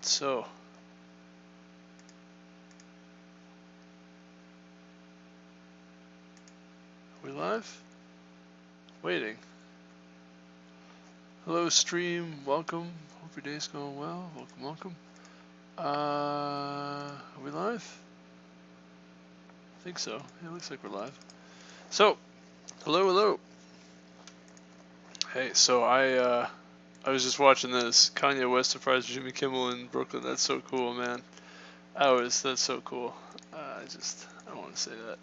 so are we live? Waiting. Hello stream, welcome. Hope your day's going well. Welcome, welcome. Are we live? I think so. Yeah, it looks like we're live. So, hello. Hey, so I was just watching this. Kanye West surprised Jimmy Kimmel in Brooklyn. That's so cool, man. That's so cool. I want to say that.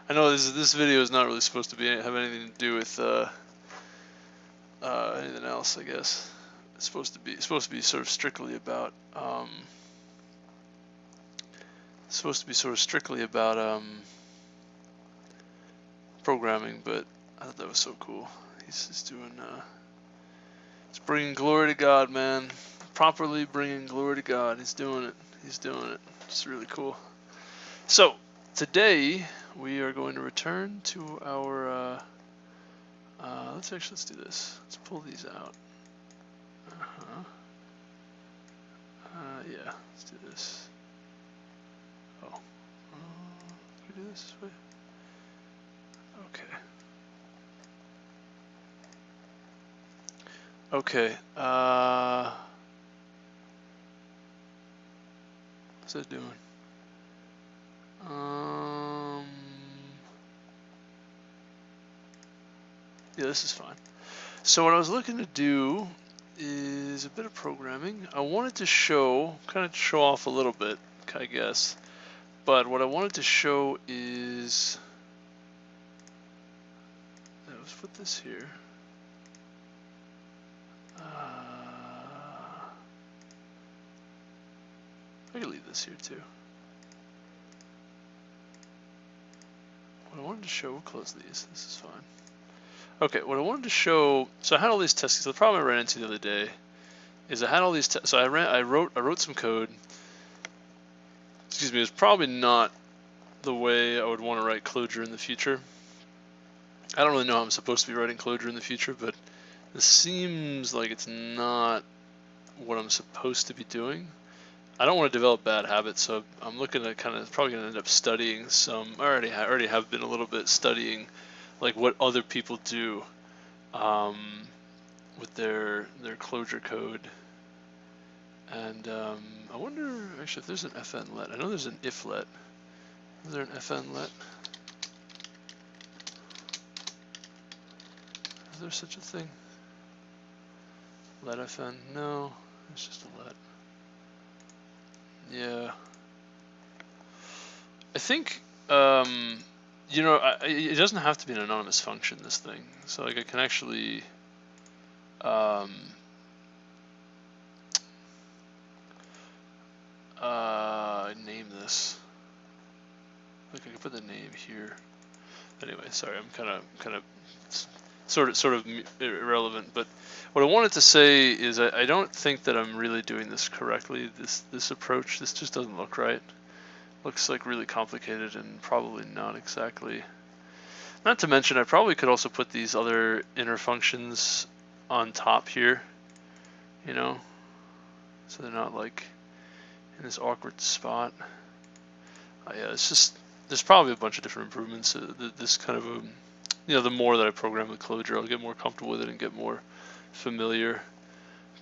I know this video is not really supposed to have anything to do with anything else, I guess. It's supposed to be sort of strictly about programming, but I thought that was so cool. He's doing he's bringing glory to God, man. Properly bringing glory to God. He's doing it. It's really cool. So today we are going to return to our let's do this. Let's pull these out. Yeah, let's do this. Oh, can we do this way? Okay. What's that doing? Yeah, this is fine. So what I was looking to do is a bit of programming. I wanted to show off a little bit, I guess. But what I wanted to show is, let's put this here. I can leave this here too. What I wanted to show, we'll close these. This is fine. Okay, what I wanted to show, so I had all these tests. So the problem I ran into the other day is I had all these tests. So I wrote some code. Excuse me, it's probably not the way I would want to write Clojure in the future. I don't really know how I'm supposed to be writing Clojure in the future, but this seems like it's not what I'm supposed to be doing. I don't want to develop bad habits, so I'm looking at probably going to end up studying some. I already have been a little bit studying, like what other people do with their Clojure code. And I wonder actually if there's an fn let. I know there's an if let. Is there an fn let? Is there such a thing? Let fn? No, it's just a let. Yeah. I think, it doesn't have to be an anonymous function, this thing. So like I can actually name this. Like I can put the name here. Anyway, sorry, I'm kind of sort of irrelevant, but what I wanted to say is I don't think that I'm really doing this correctly. This approach, this just doesn't look right. Looks like really complicated and probably not exactly. Not to mention, I probably could also put these other inner functions on top here, so they're not like in this awkward spot. Yeah, it's just, there's probably a bunch of different improvements. This kind of the more that I program with Clojure, I'll get more comfortable with it and get more familiar.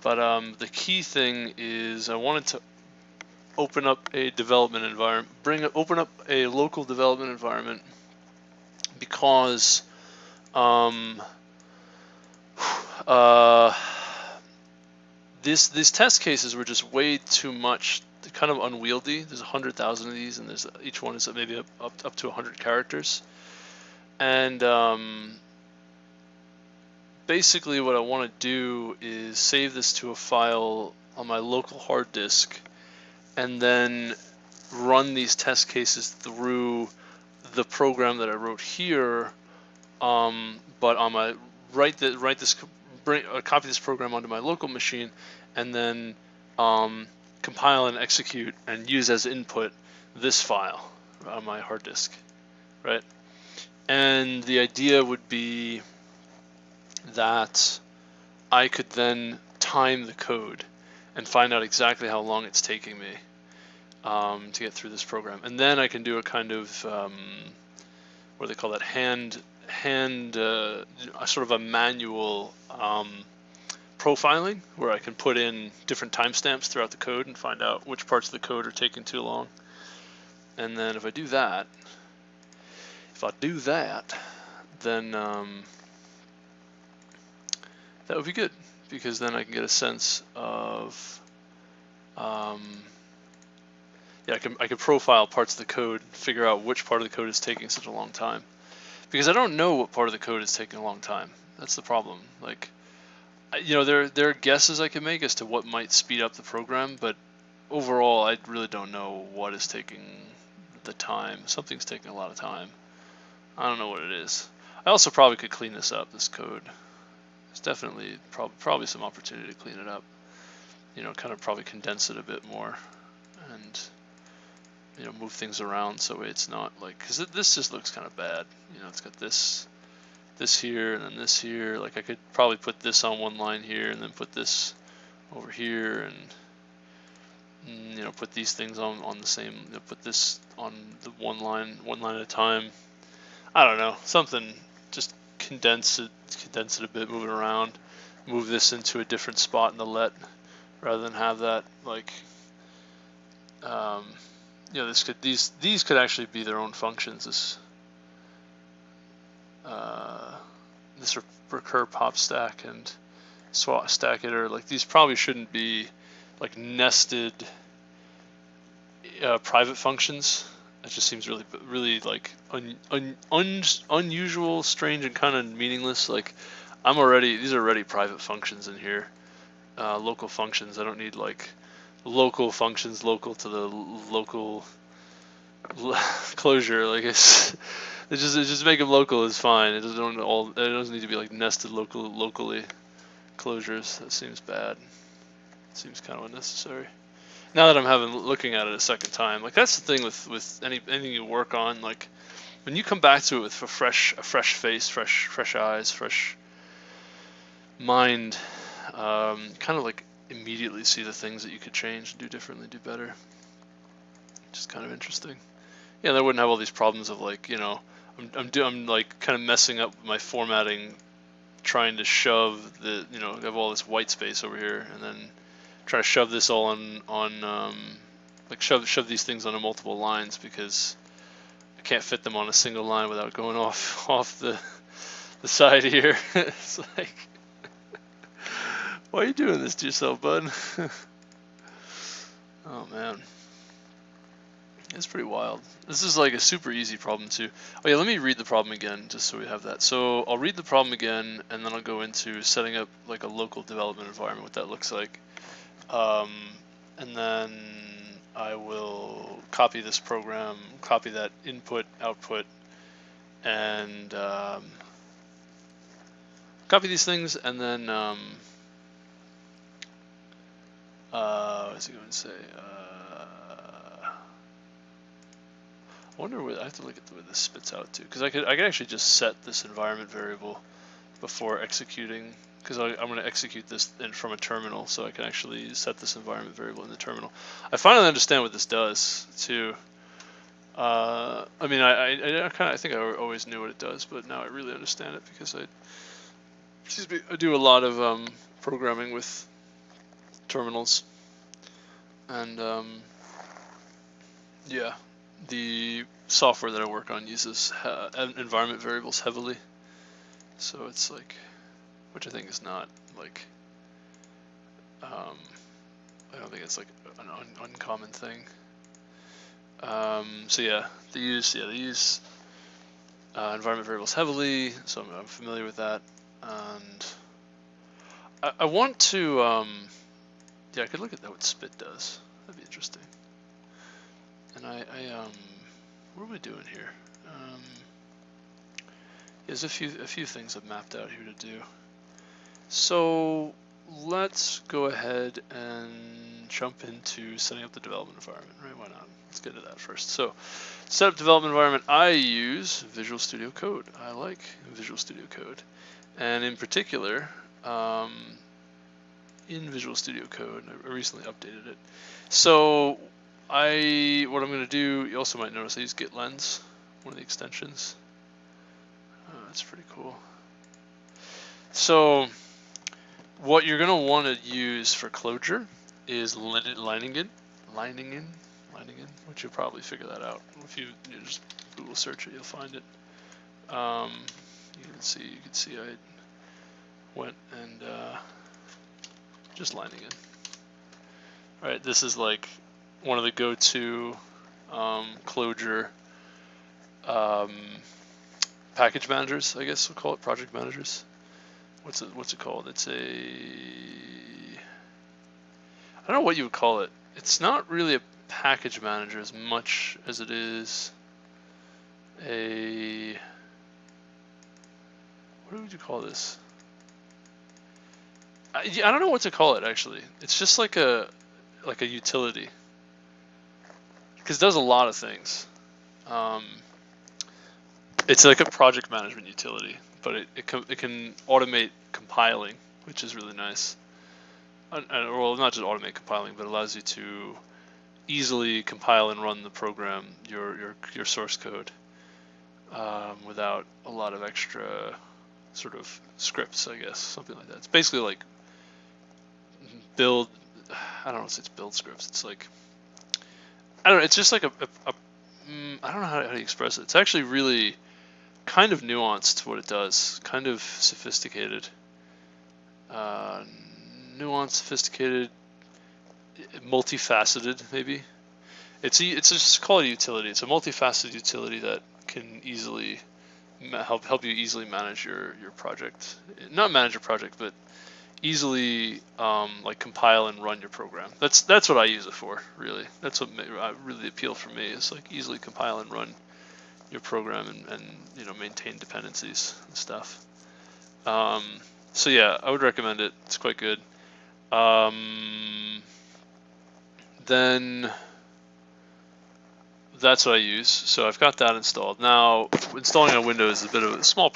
But the key thing is I wanted to open up a development environment, open up a local development environment, because these test cases were just way too much, kind of unwieldy. There's 100,000 of these, and each one is maybe up to 100 characters. And basically what I want to do is save this to a file on my local hard disk, and then run these test cases through the program that I wrote here. But on my copy this program onto my local machine, and then compile and execute and use as input this file on my hard disk, right? And the idea would be that I could then time the code, and find out exactly how long it's taking me to get through this program. And then I can do a kind of, what do they call that, sort of a manual profiling, where I can put in different timestamps throughout the code and find out which parts of the code are taking too long. And then if I do that, then that would be good, because then I can get a sense of, yeah, I can profile parts of the code, figure out which part of the code is taking such a long time, because I don't know what part of the code is taking a long time. That's the problem. Like, you know, there are guesses I can make as to what might speed up the program, but overall, I really don't know what is taking the time. Something's taking a lot of time. I don't know what it is. I also probably could clean this up, this code. There's definitely probably some opportunity to clean it up. You know, kind of probably condense it a bit more, and, you know, move things around so it's not like, because this just looks kind of bad. You know, it's got this here and then this here. Like, I could probably put this on one line here and then put this over here, and, you know, put these things on the same, you know, put this on the one line at a time. I don't know, something. Just condense it a bit, move it around, move this into a different spot in the let, rather than have that, like, you know, these could actually be their own functions. This recur pop stack and swap stack it, or like, these probably shouldn't be like nested private functions. It just seems really like unusual, strange, and kind of meaningless. Like, these are already private functions in here, local functions. I don't need like local functions local to the local Clojure. Like, it just make them local is fine. It doesn't need to be like nested locally closures. That seems bad. It seems kind of unnecessary. Now that I'm looking at it a second time, like, that's the thing with anything you work on. Like, when you come back to it with a fresh face, fresh eyes, fresh mind, kind of like immediately see the things that you could change and do differently, do better. Just kind of interesting. Yeah, I wouldn't have all these problems of, like, you know, I'm like kind of messing up my formatting, trying to shove the, you know, I have all this white space over here, and then try to shove this all on like shove these things onto multiple lines, because I can't fit them on a single line without going off the side here. It's like, why are you doing this to yourself, bud? Oh man, it's pretty wild. This is like a super easy problem too. Oh yeah, let me read the problem again, just so we have that. So I'll read the problem again, and then I'll go into setting up like a local development environment, what that looks like. And then I will copy this program, copy that input, output, and copy these things, and then what is he going to say? I wonder what, I have to look at the way this spits out too, because I could actually just set this environment variable before executing, because I'm going to execute this from a terminal, so I can actually set this environment variable in the terminal. I finally understand what this does too. I mean, I think I always knew what it does, but now I really understand it, because I do a lot of programming with terminals, and yeah, the software that I work on uses environment variables heavily, so it's like, which I think is not like, I don't think it's like an uncommon thing. So yeah, they use environment variables heavily, so I'm familiar with that, and I want to, yeah, I could look at what spit does. That'd be interesting. And what are we doing here? There's a few things I've mapped out here to do. So let's go ahead and jump into setting up the development environment, right? Why not? Let's get to that first. So, set up development environment, I use Visual Studio Code. I like Visual Studio Code. And in particular, in Visual Studio Code. I recently updated it. So what I'm going to do, you also might notice I use Git Lens, one of the extensions. That's pretty cool. So what you're going to want to use for Clojure is lining in, which you'll probably figure that out. If you just Google search it, you'll find it. You can see I went and just lining in. All right, this is like one of the go-to Clojure package managers, I guess we'll call it, project managers. What's it called? It's a, I don't know what you would call it. It's not really a package manager as much as it is a, what would you call this? I don't know what to call it actually. It's just like a utility, because it does a lot of things. It's like a project management utility, but it can automate compiling, which is really nice. Well, not just automate compiling, but allows you to easily compile and run the program, your source code, without a lot of extra sort of scripts, I guess, something like that. It's basically like build. I don't know if it's build scripts. It's like, I don't know. It's just like I don't know how to express it. It's actually really kind of nuanced what it does. Kind of sophisticated. Nuanced, sophisticated, multifaceted, maybe. It's just called a utility. It's a multifaceted utility that can easily help you easily manage your project. Not manage your project, but easily like compile and run your program. That's what I use it for, really. That's what really appealed for me, is like easily compile and run your program and maintain dependencies and stuff. So yeah, I would recommend it. It's quite good. Then that's what I use. So I've got that installed. Now, installing on Windows is a bit of a small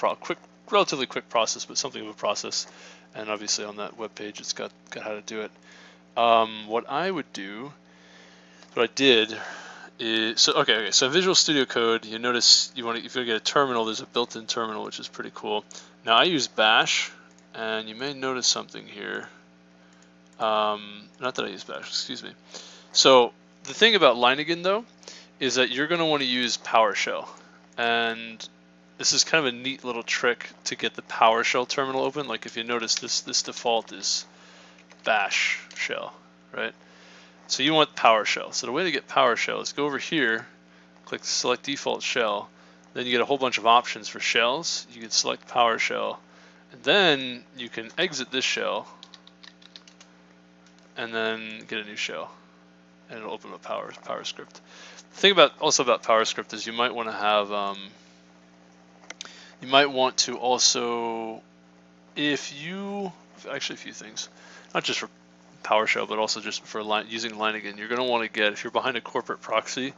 relatively quick process, but something of a process. And obviously on that web page, it's got how to do it. What I would do, what I did is, so in Visual Studio Code, you notice if you want to get a terminal, there's a built-in terminal, which is pretty cool. Now I use Bash, and you may notice something here. Not that I use Bash, excuse me. So the thing about Lineagen, though, is that you're going to want to use PowerShell, and this is kind of a neat little trick to get the PowerShell terminal open. Like if you notice, this default is Bash shell, right? So you want PowerShell. So the way to get PowerShell is go over here, click select default shell, then you get a whole bunch of options for shells. You can select PowerShell, and then you can exit this shell, and then get a new shell, and it'll open up PowerScript. The thing about PowerScript is you might want to have you might want to also, actually a few things, not just for PowerShell, but also just for using Lineagen. You're going to want to get, if you're behind a corporate proxy,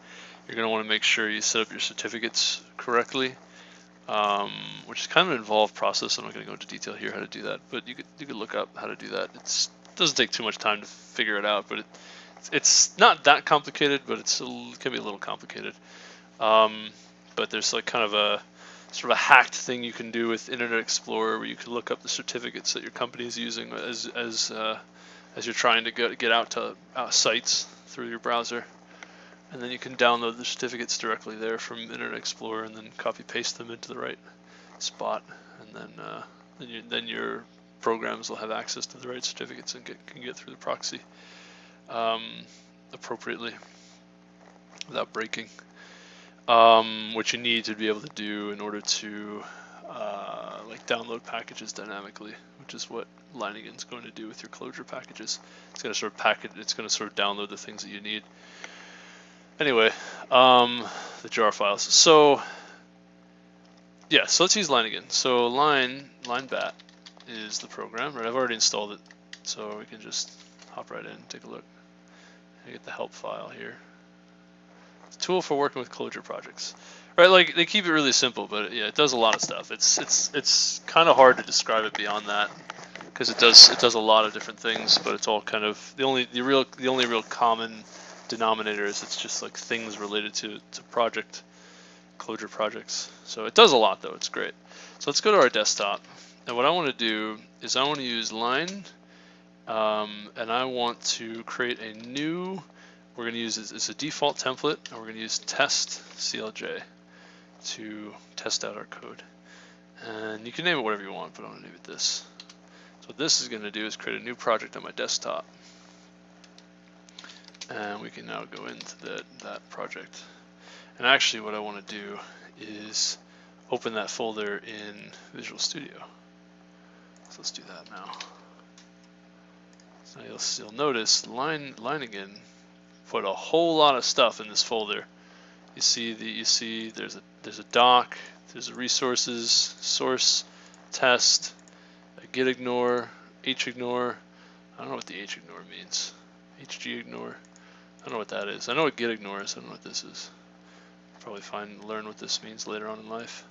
you're going to want to make sure you set up your certificates correctly, which is kind of an involved process. I'm not going to go into detail here how to do that, but you could look up how to do that. It doesn't take too much time to figure it out, but it's not that complicated, but it can be a little complicated. But there's like kind of a sort of a hacked thing you can do with Internet Explorer, where you can look up the certificates that your company is using as you're trying to get out to sites through your browser, and then you can download the certificates directly there from Internet Explorer, and then copy paste them into the right spot, and then your programs will have access to the right certificates and can get through the proxy appropriately without breaking. What you need to be able to do in order to like download packages dynamically, which is what Lineagen is going to do with your Clojure packages. It's going to sort of download the things that you need. Anyway, the jar files. So yeah, so let's use Lineagen. So linebat is the program, right? I've already installed it, so we can just hop right in, take a look. I get the help file here. Tool for working with Clojure projects, right? Like they keep it really simple, but yeah, it does a lot of stuff. It's kind of hard to describe it beyond that, because it does a lot of different things, but it's all kind of the only real common denominator is it's just like things related to Clojure projects. So it does a lot though. It's great. So let's go to our desktop, and what I want to do is I want to use line, and I want to create a new. We're going to use it as a default template, and we're going to use test CLJ to test out our code. And you can name it whatever you want, but I'm going to name it this. So what this is going to do is create a new project on my desktop. And we can now go into that project. And actually what I want to do is open that folder in Visual Studio. So let's do that now. So you'll notice Leiningen put a whole lot of stuff in this folder. You see there's a doc, there's a resources, source, test, a git ignore, hignore. I don't know what the hignore means. Hgignore. I don't know what that is. I know what git ignore is. I don't know what this is. Probably learn what this means later on in life.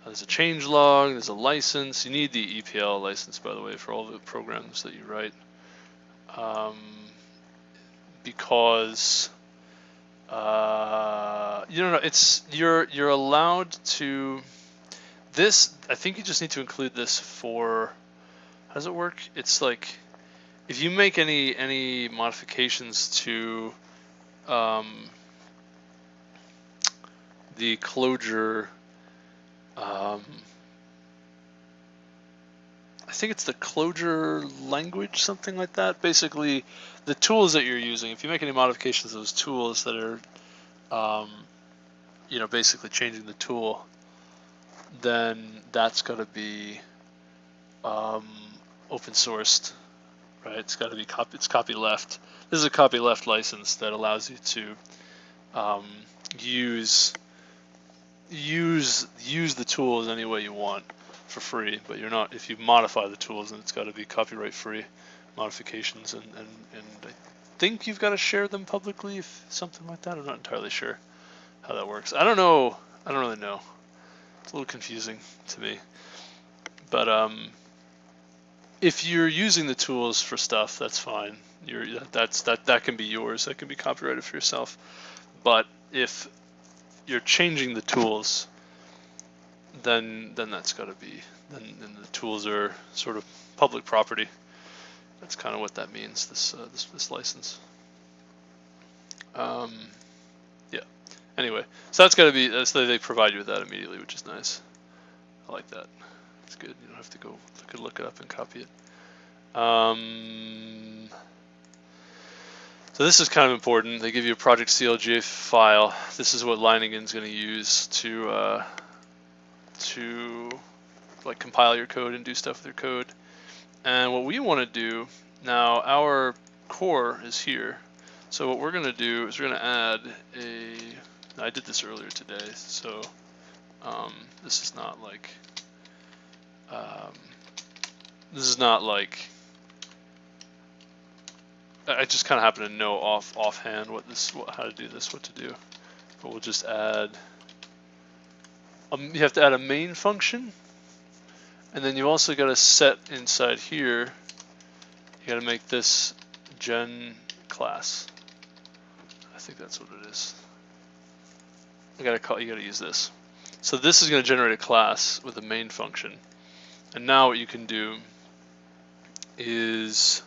There's a change log. There's a license. You need the EPL license, by the way, for all the programs that you write, because you're allowed to. This, I think you just need to include this for. How does it work? It's like if you make any modifications to the Clojure, I think it's the Clojure language, something like that. Basically, the tools that you're using, if you make any modifications to those tools that are, basically changing the tool, then that's got to be open sourced, right? It's got to be it's copyleft. This is a copyleft license that allows you to use the tools any way you want for free, but you're not. If you modify the tools, then it's got to be copyright free modifications, and I think you've got to share them publicly, if something like that. I'm not entirely sure how that works. I don't know. I don't really know. It's a little confusing to me, but if you're using the tools for stuff, that's fine. That can be yours. That can be copyrighted for yourself. But if you're changing the tools, then that's got to be. Then the tools are sort of public property. That's kind of what that means. This license. Yeah. Anyway, so that's got to be. They provide you with that immediately, which is nice. I like that. It's good. You don't have to go look it up and copy it. So this is kind of important. They give you a project CLJ file. This is what Leiningen's going to use to like compile your code and do stuff with your code. And what we want to do now, our core is here. So what we're going to do is we're going to add a. I did this earlier today, so this is not like. I just kind of happen to know offhand how to do this, what to do. But we'll just add. You have to add a main function, and then you also got to set inside here. You got to make this gen class. I think that's what it is. You got to use this. So this is going to generate a class with a main function. And now what you can do is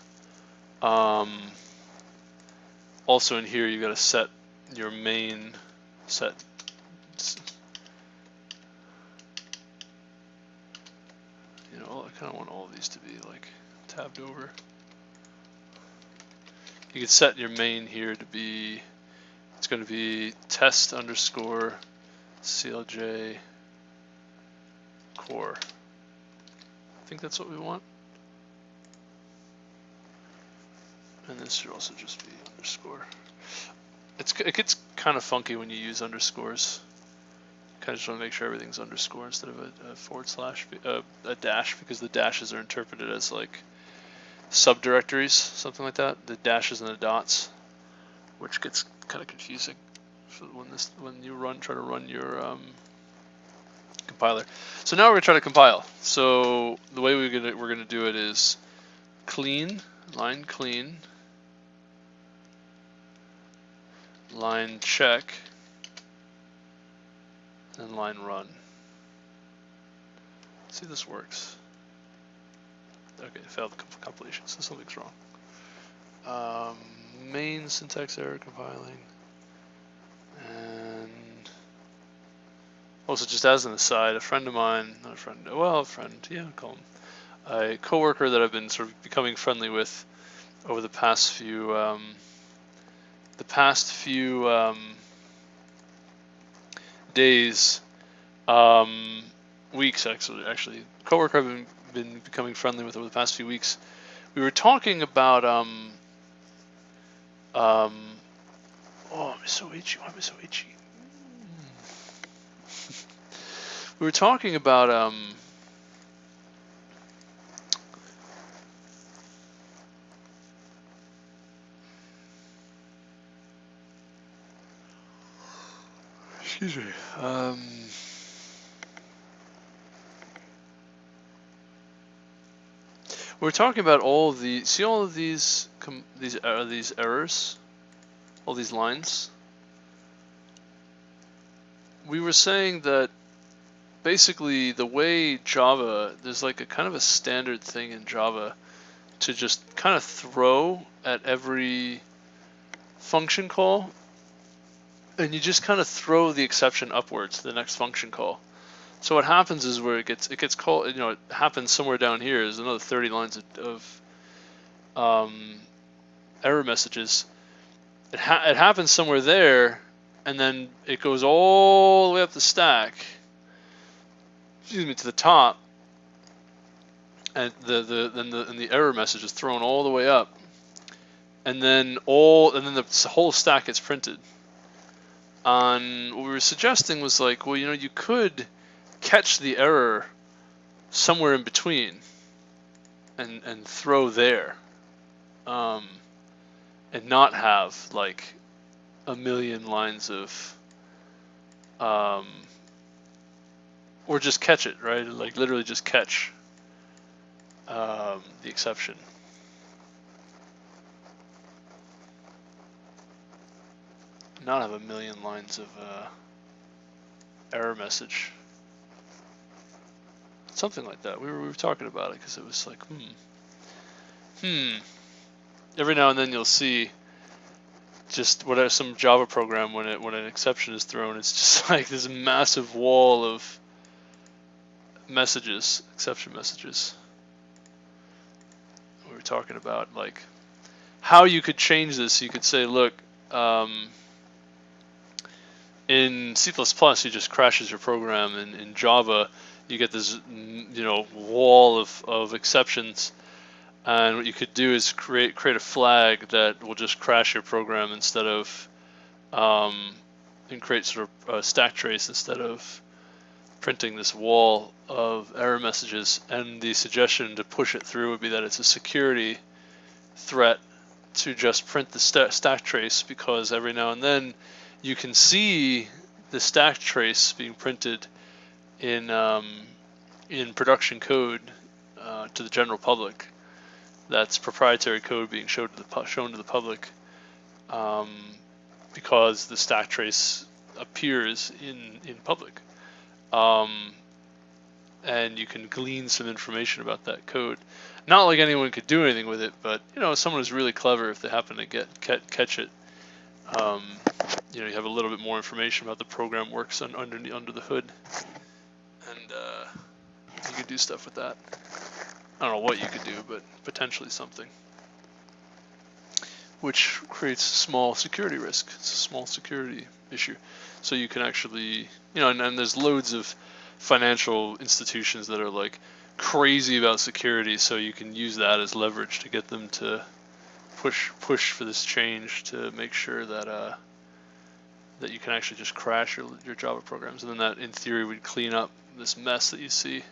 also in here you got to set your main set. I kind of want all of these to be like tabbed over. You can set your main here to be. It's going to be test underscore CLJ core. I think that's what we want. And this should also just be underscore. It gets kind of funky when you use underscores. Kind of just want to make sure everything's underscore instead of a forward slash, a dash, because the dashes are interpreted as like subdirectories, something like that. The dashes and the dots, which gets kind of confusing. So when you try to run your compiler. So now we're gonna try to compile. So the way we're gonna do it is clean, line check, and line run. Let's see if this works. Okay, failed compilation, so something's wrong. Main syntax error compiling. And also, just as an aside, a friend of mine, not a friend, well, a friend, yeah, I'll call him, a coworker that I've been sort of becoming friendly with over the past few days, weeks actually, coworker I've been becoming friendly with over the past few weeks. We were talking about oh, I'm so itchy. Why am I so itchy? We were talking about excuse me. We're talking about all of the, see all of these errors, all these lines. We were saying that basically the way Java, there's like a kind of a standard thing in Java to just kind of throw at every function call, and you just kind of throw the exception upwards to the next function call. So what happens is where it gets called, you know, it happens somewhere down here. There's another 30 lines of error messages. It happens somewhere there, and then it goes all the way up the stack. Excuse me, to the top, and the error message is thrown all the way up, and then the whole stack gets printed. And what we were suggesting was like, well, you know, you could catch the error somewhere in between and throw there, and not have like a million lines of or just catch it, right? Like literally just catch the exception. Not have a million lines of error message. Something like that. We were talking about it because it was like, Every now and then you'll see just some Java program when an exception is thrown, it's just like this massive wall of messages, exception messages. We were talking about like how you could change this. You could say, look, in C++, you just crashes your program. In Java, you get this, you know, wall of exceptions, and what you could do is create a flag that will just crash your program instead of, and create sort of a stack trace instead of printing this wall of error messages. And the suggestion to push it through would be that it's a security threat to just print the stack trace, because every now and then you can see the stack trace being printed in production code to the general public. That's proprietary code being shown to the public, because the stack trace appears in public, and you can glean some information about that code. Not like anyone could do anything with it, but you know, someone who's really clever, if they happen to catch it, you know, you have a little bit more information about the program works under the hood, and you could do stuff with that. I don't know what you could do, but potentially something, which creates small security risk. It's a small security issue. So you can actually, you know, and there's loads of financial institutions that are like crazy about security, so you can use that as leverage to get them to push for this change to make sure that that you can actually just crash your Java programs, and then that in theory would clean up this mess that you see.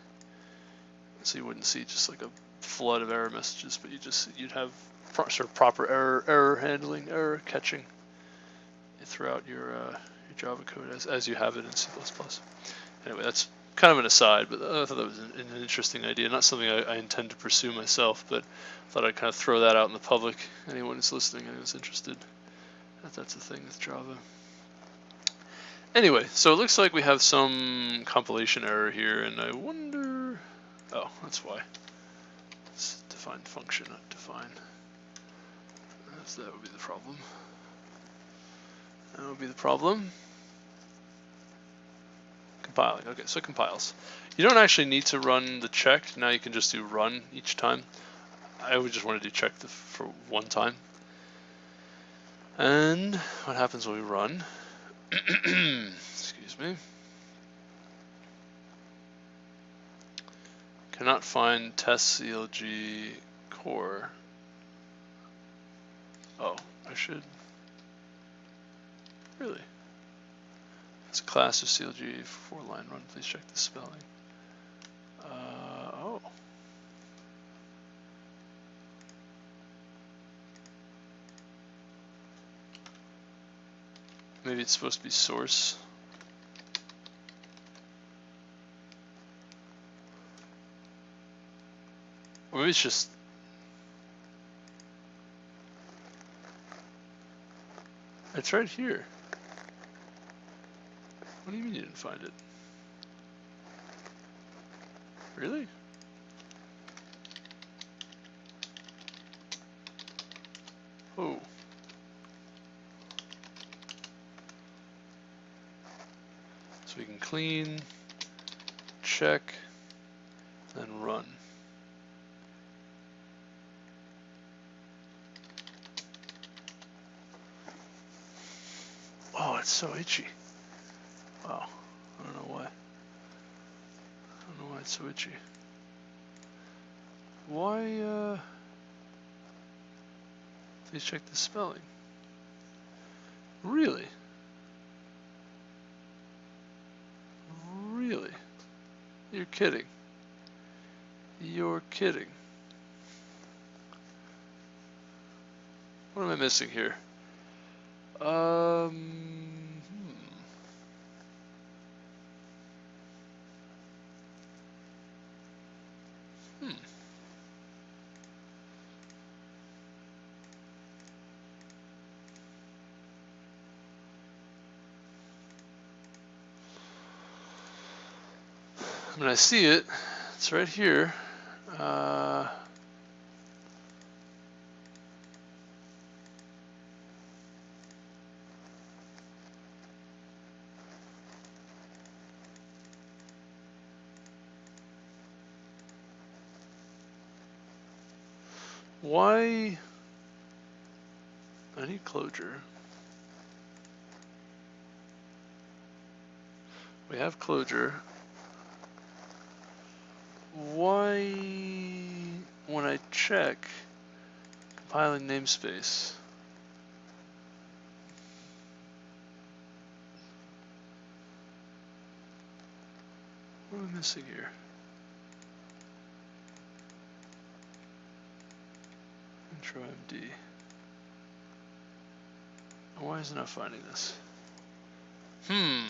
So you wouldn't see just like a flood of error messages, but you'd have sort of proper error handling, error catching throughout your Java code as you have it in C++. Anyway, that's kind of an aside, but I thought that was an interesting idea. Not something I intend to pursue myself, but I thought I'd kind of throw that out in the public. Anyone who's listening, anyone's interested, that's a thing with Java. Anyway, so it looks like we have some compilation error here, and I wonder... Oh, that's why. It's define function, not define. So that would be the problem. That would be the problem. Compiling. Okay, so it compiles. You don't actually need to run the check. Now you can just do run each time. I would just want to do check for one time. And what happens when we run? Excuse me. Cannot find test CLG core. Oh, I should. Really? It's a class of CLG 4-line run. Please check the spelling. Oh. Maybe it's supposed to be source. Or maybe it's just... It's right here. What do you mean you didn't find it? Really? Oh. So we can clean, check, then run. Oh, it's so itchy. Wow. I don't know why. I don't know why it's so itchy. Why, please check the spelling. Really? Really? You're kidding. You're kidding. What am I missing here? I mean, I see it. It's right here. Why? I need Clojure. We have Clojure. Why, when I check compiling namespace, what am I missing here? Intro MD. Why is it not finding this? Can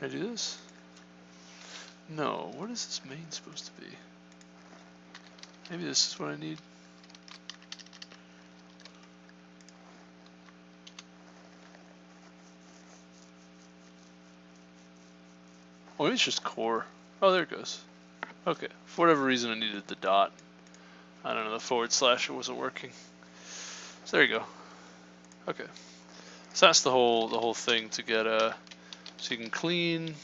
I do this? No, what is this main supposed to be? Maybe this is what I need. Oh, maybe it's just core. Oh, there it goes. Okay, for whatever reason I needed the dot. I don't know, the // it wasn't working. So there you go. Okay. So that's the whole thing to get so you can clean.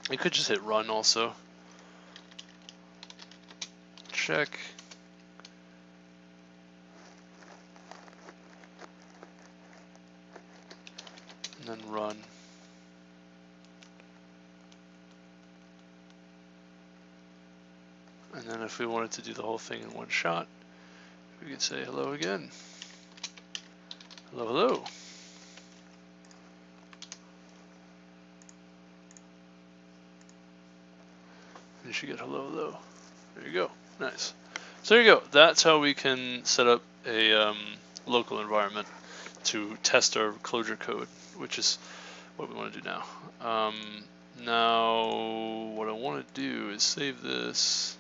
You could just hit run also. Check. And then run. And then if we wanted to do the whole thing in one shot, we could say hello again. Hello, hello. And you should get hello, hello. There you go. Nice. So there you go. That's how we can set up a local environment to test our Clojure code, which is what we want to do now. Now, what I want to do is save this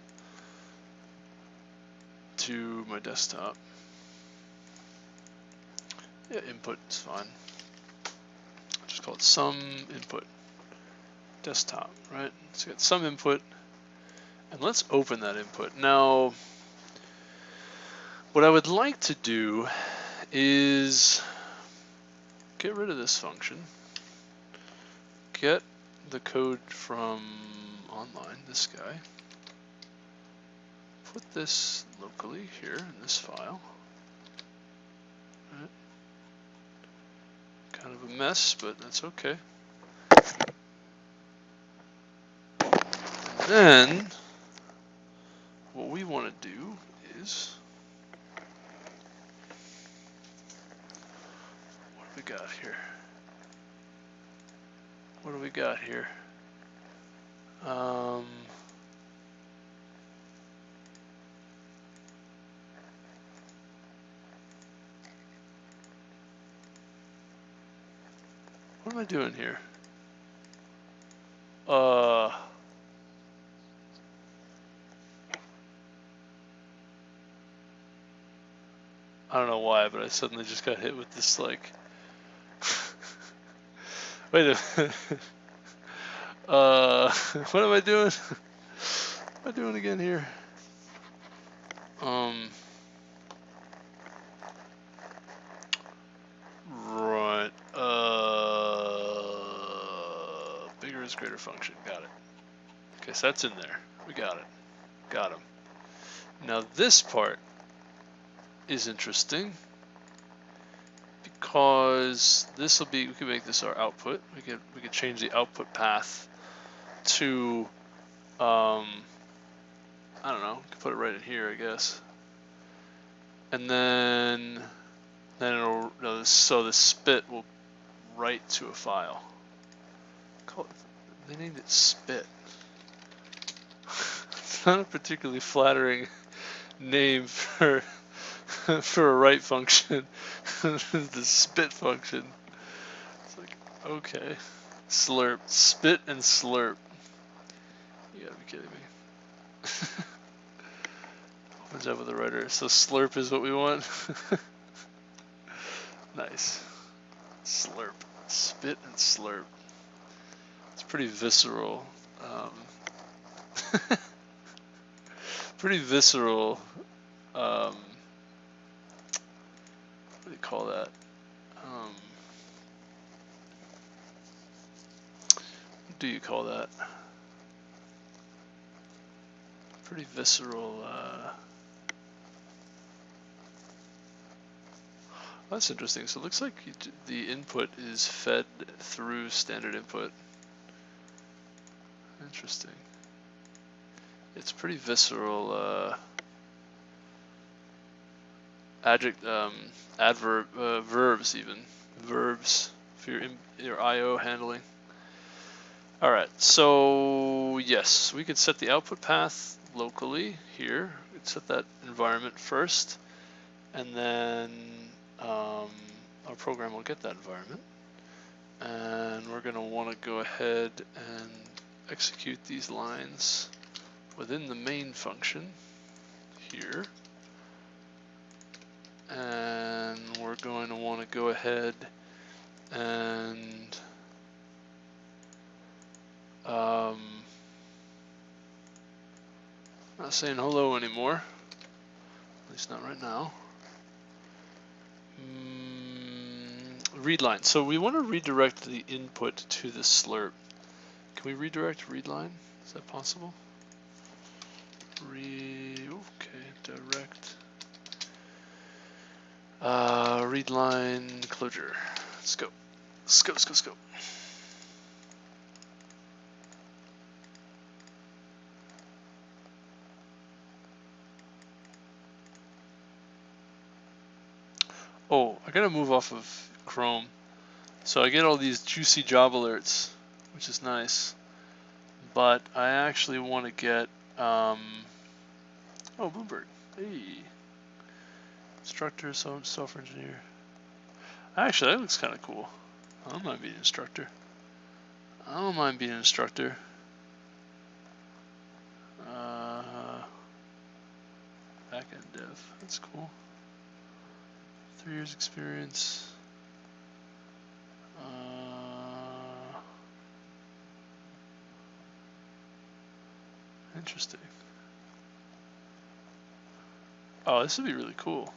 to my desktop. Yeah, input is fine. Just call it some input. Desktop, right? So get some input, and let's open that input. Now, what I would like to do is get rid of this function, get the code from online, this guy, put this locally here in this file. Right. Kind of a mess, but that's okay. And then what we want to do is, what do we got here? What do we got here? What am I doing here? I don't know why, but I suddenly just got hit with this, like, wait a minute. What am I doing? What am I doing again here? Right. Bigger is greater function. Got it. Okay, so that's in there. We got it. Got him. Now this part is interesting because this will be, we can make this our output. We could change the output path to I don't know, we can put it right in here, I guess. And then it'll, no, so the spit will write to a file. They named it spit. It's not a particularly flattering name for for a write function. The spit function. It's like, okay. Slurp. Spit and slurp. You gotta be kidding me. Opens up with the writer. So slurp is what we want. Nice. Slurp. Spit and slurp. It's pretty visceral. Pretty visceral. What do you call that? What do you call that? Pretty visceral. That's interesting. So it looks like the input is fed through standard input. Interesting. It's pretty visceral. Verbs even. Verbs for your I/O handling. All right. So yes, we could set the output path locally here. We'd set that environment first, and then our program will get that environment, and we're going to want to go ahead and execute these lines within the main function here, and we're going to want to go ahead and not saying hello anymore, at least not right now. Read line. So we want to redirect the input to the slurp. Can we redirect read line? Is that possible? Okay, direct. Read line Clojure. Let's go. Let's go. Oh, I gotta move off of Chrome. So I get all these juicy job alerts, which is nice. But I actually want to get, oh, Bluebird. Hey, instructor, software engineer. Actually, that looks kind of cool. I don't mind being an instructor. I don't mind being an instructor. Backend dev. That's cool. 3 years experience. Interesting. Oh, this would be really cool.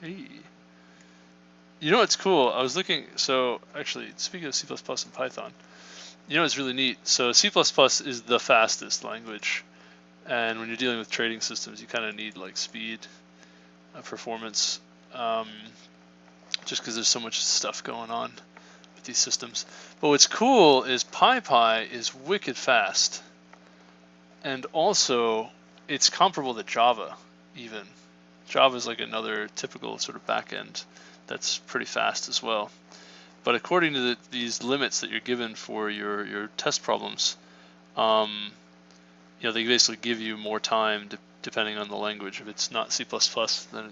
Hey. You know what's cool? I was looking, so actually, speaking of C++ and Python, you know what's really neat? So C++ is the fastest language, and when you're dealing with trading systems, you kind of need like speed, performance, just because there's so much stuff going on with these systems. But what's cool is PyPy is wicked fast, and also it's comparable to Java even. Java is like another typical sort of backend that's pretty fast as well. But according to these limits that you're given for your test problems, they basically give you more time depending on the language. If it's not C++, then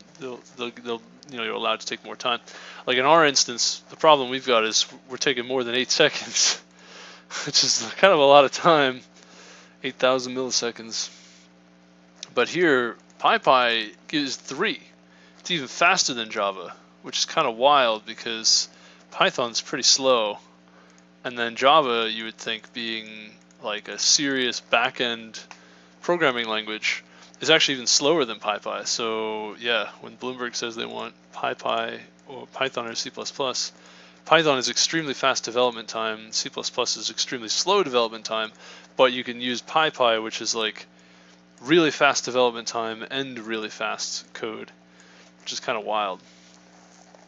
you're allowed to take more time. Like in our instance, the problem we've got is we're taking more than 8 seconds, which is kind of a lot of time, 8,000 milliseconds. But here, PyPy is 3. It's even faster than Java, which is kind of wild because Python's pretty slow. And then Java, you would think, being like a serious back-end programming language, is actually even slower than PyPy. So yeah, when Bloomberg says they want PyPy or Python or C++, Python is extremely fast development time, C++ is extremely slow development time, but you can use PyPy, which is like really fast development time and really fast code, which is kind of wild.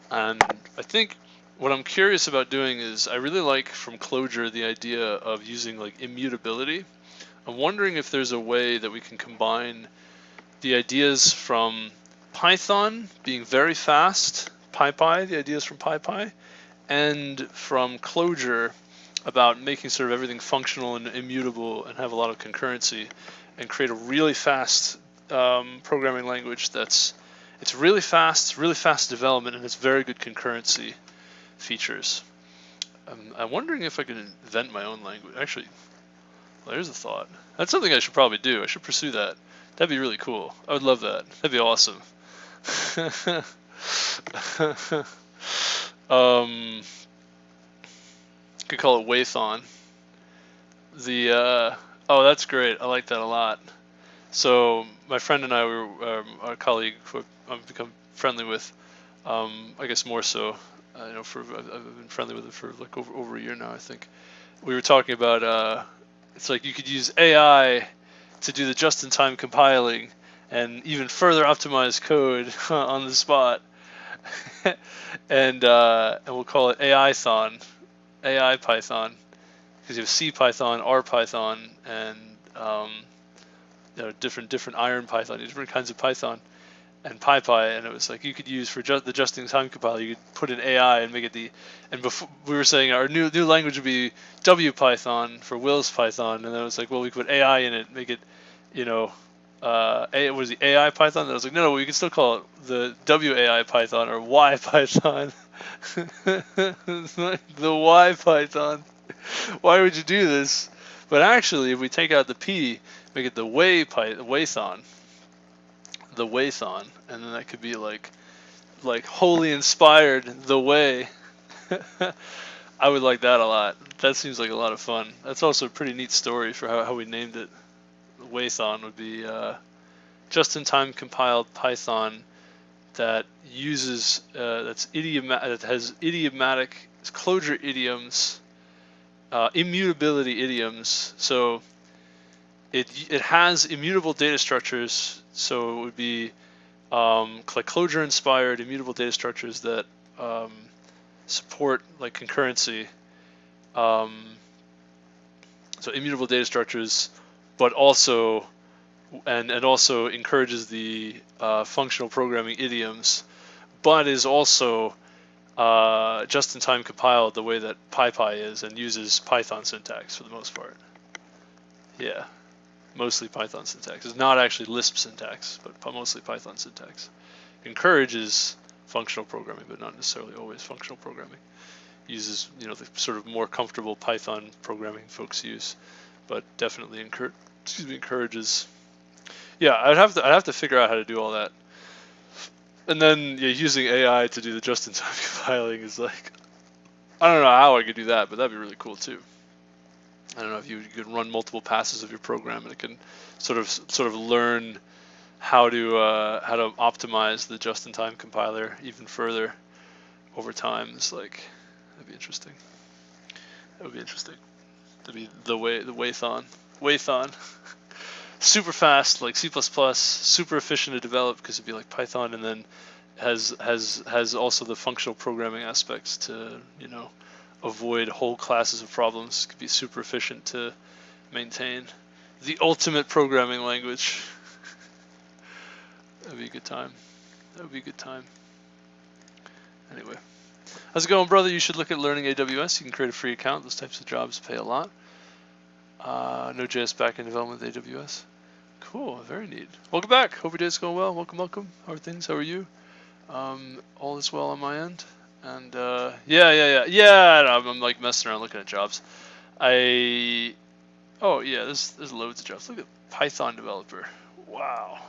And I think what I'm curious about doing is I really like from Clojure the idea of using like immutability. I'm wondering if there's a way that we can combine the ideas from Python being very fast, PyPy, the ideas from PyPy, and from Clojure about making sort of everything functional and immutable and have a lot of concurrency, and create a really fast programming language it's really fast development, and it's very good concurrency features. I'm wondering if I can invent my own language. Actually, well, there's a thought. That's something I should probably do. I should pursue that. That'd be really cool. I would love that. That'd be awesome. Could call it Waython. Oh, that's great. I like that a lot. So my friend and I were our colleague who I've become friendly with. I guess more so. I've been friendly with it for like over a year now, I think. We were talking about it's like you could use AI to do the just-in-time compiling and even further optimize code on the spot. and we'll call it AI-thon, AI Python, because you have C Python, R Python, and different iron Python, different kinds of Python, and PyPy. And it was like you could use for the just-in-time compiler, you could put in AI and make it and before we were saying our new language would be W Python for Will's Python, and then it was like, well, we could put AI in it, make it, was the AI Python? And I was like, no, we can still call it the WAI Python or Y Python. The Y Python. Why would you do this? But actually, if we take out the P, make it the Waython, and then that could be like wholly inspired the way. I would like that a lot. That seems like a lot of fun. That's also a pretty neat story for how we named it. Waython would be just-in-time compiled Python that uses that has idiomatic Clojure idioms, immutability idioms. So it has immutable data structures. So it would be like Clojure-inspired immutable data structures that support like concurrency. So immutable data structures, but also and also encourages the functional programming idioms, but is also just-in-time compiled the way that PyPy is and uses Python syntax for the most part. Yeah, mostly Python syntax. It's not actually Lisp syntax, but mostly Python syntax. Encourages functional programming, but not necessarily always functional programming. Uses, you know, the sort of more comfortable Python programming folks use, but definitely encourages. Yeah, I'd have to figure out how to do all that. And then using AI to do the just-in-time compiling is like, I don't know how I could do that, but that'd be really cool too. I don't know if you could run multiple passes of your program and it can sort of learn how to optimize the just-in-time compiler even further over time. It's like, that'd be interesting. That would be interesting. That'd be the Waython. Super fast, like C++, super efficient to develop because it'd be like Python, and then has also the functional programming aspects to, you know, avoid whole classes of problems. It could be super efficient to maintain. The ultimate programming language. That'd be a good time. That would be a good time. Anyway, how's it going, brother? You should look at learning AWS. You can create a free account. Those types of jobs pay a lot. Node.js backend development with AWS. Cool, very neat. Welcome back. Hope your day's going well. Welcome. How are things? How are you? All is well on my end. And yeah. I'm like messing around looking at jobs. Oh yeah, there's loads of jobs. Look at Python developer. Wow.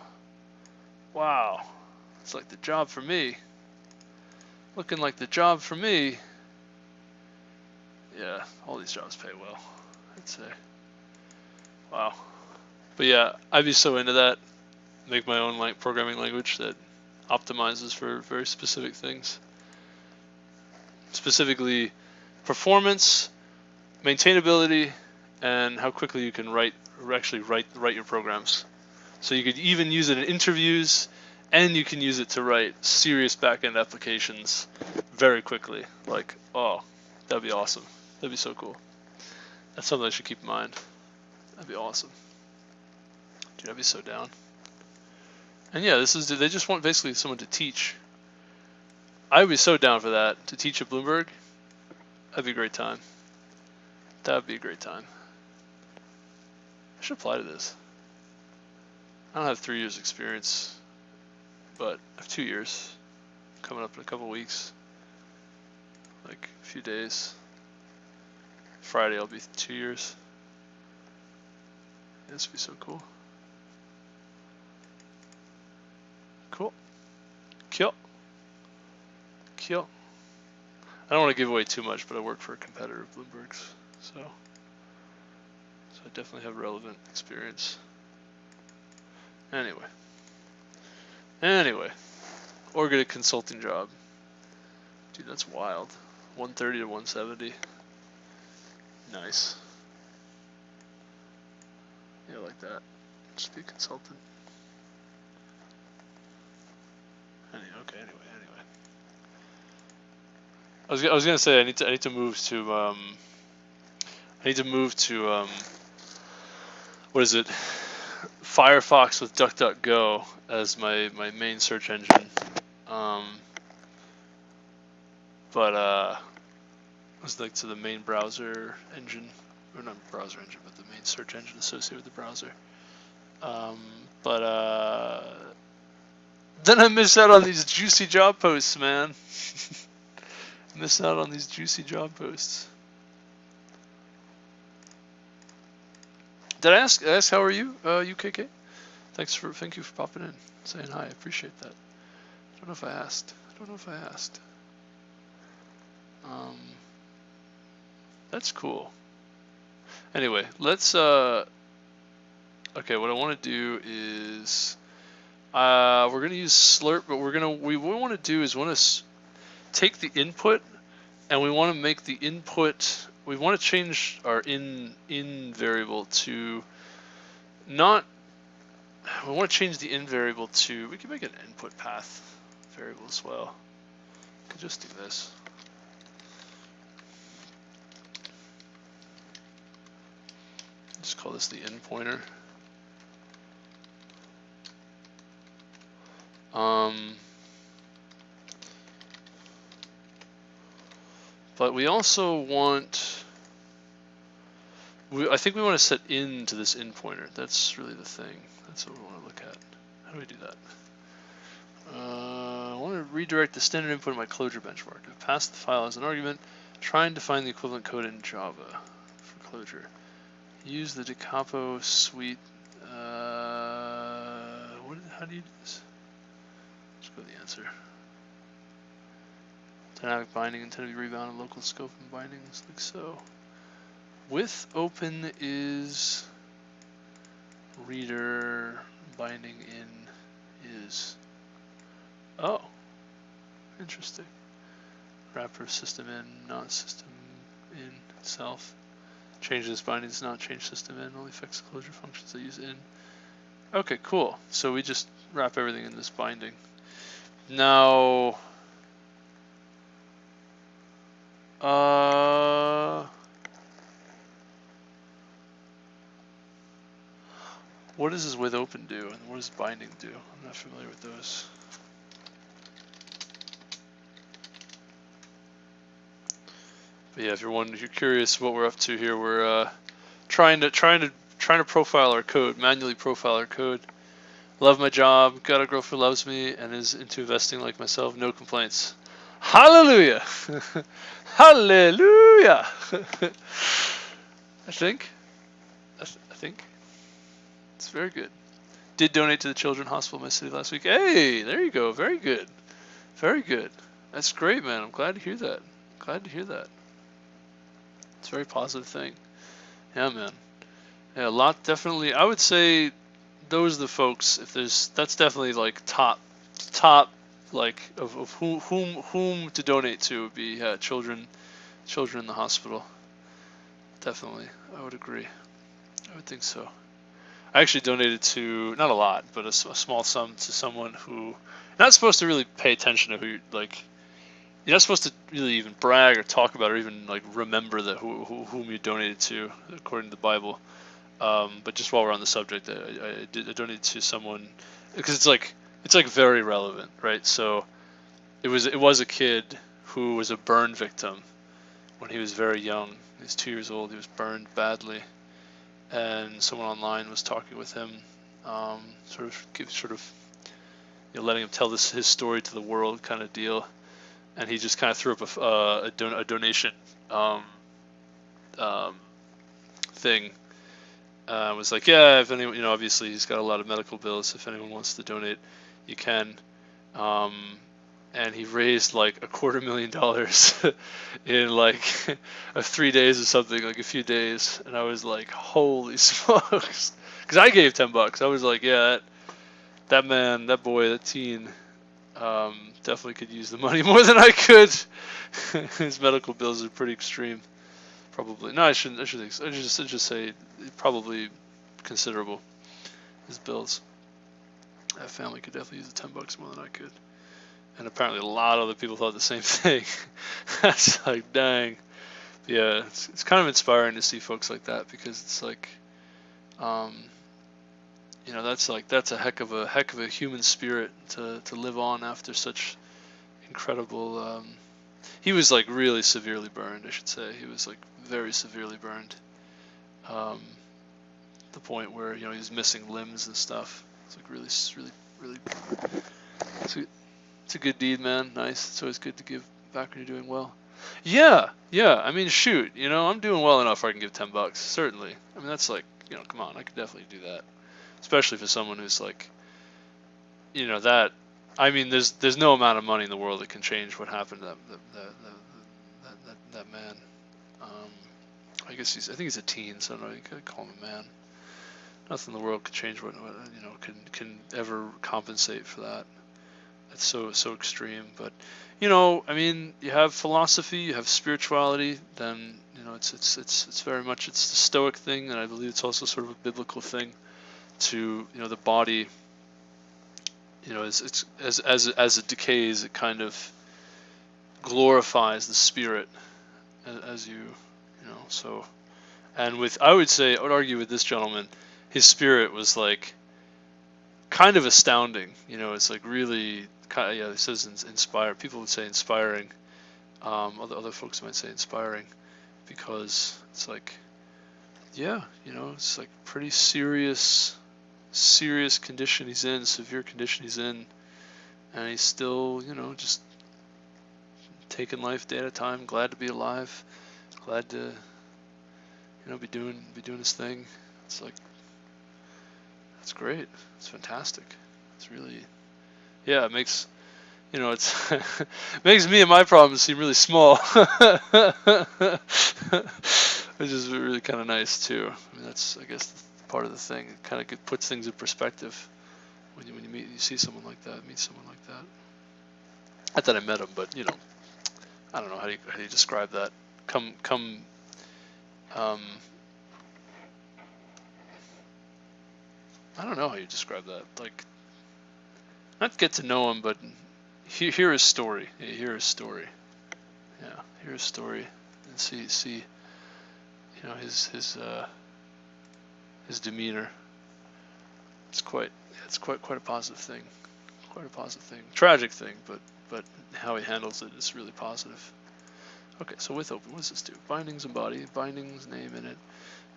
It's like the job for me. Looking like the job for me. Yeah, all these jobs pay well, I'd say. Wow. But yeah, I'd be so into that. Make my own like programming language that optimizes for very specific things. Specifically performance, maintainability, and how quickly you can write your programs. So you could even use it in interviews, and you can use it to write serious backend applications very quickly. Like, oh, that'd be awesome. That'd be so cool. That's something I should keep in mind. That'd be awesome. Dude, I'd be so down. And yeah, they just want basically someone to teach. I would be so down for that, to teach at Bloomberg. That'd be a great time. That would be a great time. I should apply to this. I don't have 3 years experience, but I have 2 years coming up in a couple weeks. Like a few days. Friday I'll be 2 years. This would be so cool. Cool. Kill. I don't want to give away too much, but I work for a competitor of Bloomberg's, so I definitely have relevant experience. Anyway, or get a consulting job. Dude, that's wild. 130 to 170. Nice. Yeah, like that. Just be a consultant. Anyway. I was gonna say I need to move to what is it? Firefox with DuckDuckGo as my main search engine. But it's like to the main browser engine, or not browser engine, but the main search engine associated with the browser. But then I miss out on these juicy job posts, man. Miss out on these juicy job posts. Did I ask how are you, UKK? Thank you for popping in, saying hi. I appreciate that. I don't know if I asked. That's cool. Anyway, let's okay, what I want to do is we're gonna use Slurp, but what we want to do is want to take the input, and we want to make the input. We want to change our in variable to not. We want to change the in variable to. We can make an input path variable as well. We could just do this. Just call this the in pointer. But we also want, I think we want to set in to this in pointer. That's really the thing. That's what we want to look at. How do we do that? I want to redirect the standard input of my Clojure benchmark. I've passed the file as an argument, trying to find the equivalent code in Java for Clojure. Use the decapo suite. How do you do this? Let's go to the answer. Dynamic binding intended to be rebounded, local scope and bindings, like so. With open is reader, binding in is. Oh, interesting. Wrapper system in, not system in itself. Change this binding does not change system in, only affects Clojure functions that use in. Okay, cool. So we just wrap everything in this binding. Now, what does this with open do, and what does binding do? I'm not familiar with those. But yeah, if you're curious what we're up to here, we're trying to profile our code, manually profile our code. Love my job, got a girlfriend who loves me and is into investing like myself, no complaints. Hallelujah! Hallelujah! I think it's very good. Did donate to the Children's Hospital in my city last week. Hey, there you go. Very good. Very good. That's great, man. I'm glad to hear that. Glad to hear that. It's a very positive thing. Yeah, man. Yeah, a lot definitely. I would say those are the folks. If there's, that's definitely like top, like of whom to donate to would be children in the hospital. Definitely, I would agree. I would think so. I actually donated to, not a lot, but a small sum to someone who, you're not supposed to really pay attention to who you're not supposed to really even brag or talk about or even like remember that whom you donated to according to the Bible. But just while we're on the subject, I donated to someone because it's like very relevant, right? So it was a kid who was a burn victim when he was very young. He was 2 years old. He was burned badly, and someone online was talking with him, sort of letting him tell his story to the world, kind of deal. And he just kind of threw up a donation thing. Was like, yeah, if anyone, obviously he's got a lot of medical bills. If anyone wants to donate, you can. And he raised like $250,000 in like 3 days or something, like a few days. And I was like, holy smokes! Because I gave $10. I was like, yeah, that man, that boy, that teen, definitely could use the money more than I could. His medical bills are pretty extreme. Probably. No, I shouldn't. I should just say probably considerable. His bills. That family could definitely use the $10 more than I could. And apparently a lot of other people thought the same thing. That's like, dang. But yeah, it's kind of inspiring to see folks like that, because it's like, that's a heck of a human spirit to live on after such incredible. He was like really severely burned, I should say. He was like very severely burned. The point where he was missing limbs and stuff. It's like really. It's a good deed, man. Nice. It's always good to give back when you're doing well. Yeah. I mean, shoot. I'm doing well enough where I can give $10. Certainly. I mean, that's like, come on. I could definitely do that, especially for someone who's like, that. I mean, there's no amount of money in the world that can change what happened to that man. I think he's a teen, so I don't know. You could call him a man. Nothing in the world could change what can ever compensate for that. It's so extreme. But I mean, you have philosophy, you have spirituality. Then it's very much the Stoic thing, and I believe it's also sort of a biblical thing. To the body, as it decays, it kind of glorifies the spirit as so. And I would argue with this gentleman, his spirit was like kind of astounding. It's like really kind of, it says inspire. People would say inspiring. Other folks might say inspiring, because it's like, yeah, you know, it's like pretty serious condition he's in, severe condition he's in, and he's still, you know, just taking life day at a time, glad to be alive, glad to, you know, be doing his thing. It's like, that's great. It's fantastic. It's really, yeah, it makes, you know, it's makes me and my problems seem really small, which is really kind of nice too. I mean, that's, I guess, part of the thing. It kind of puts things in perspective when you see someone like that, meet someone like that. Not that I met him, but you know, I don't know how do you describe that. I don't know how you describe that. Like, not get to know him, but hear his story. Yeah, hear his story. Yeah, hear his story and see, you know, his demeanor. It's quite a positive thing. Quite a positive thing. Tragic thing, but how he handles it is really positive. Okay, so with open, what does this do? Bindings and body. Bindings, name in it.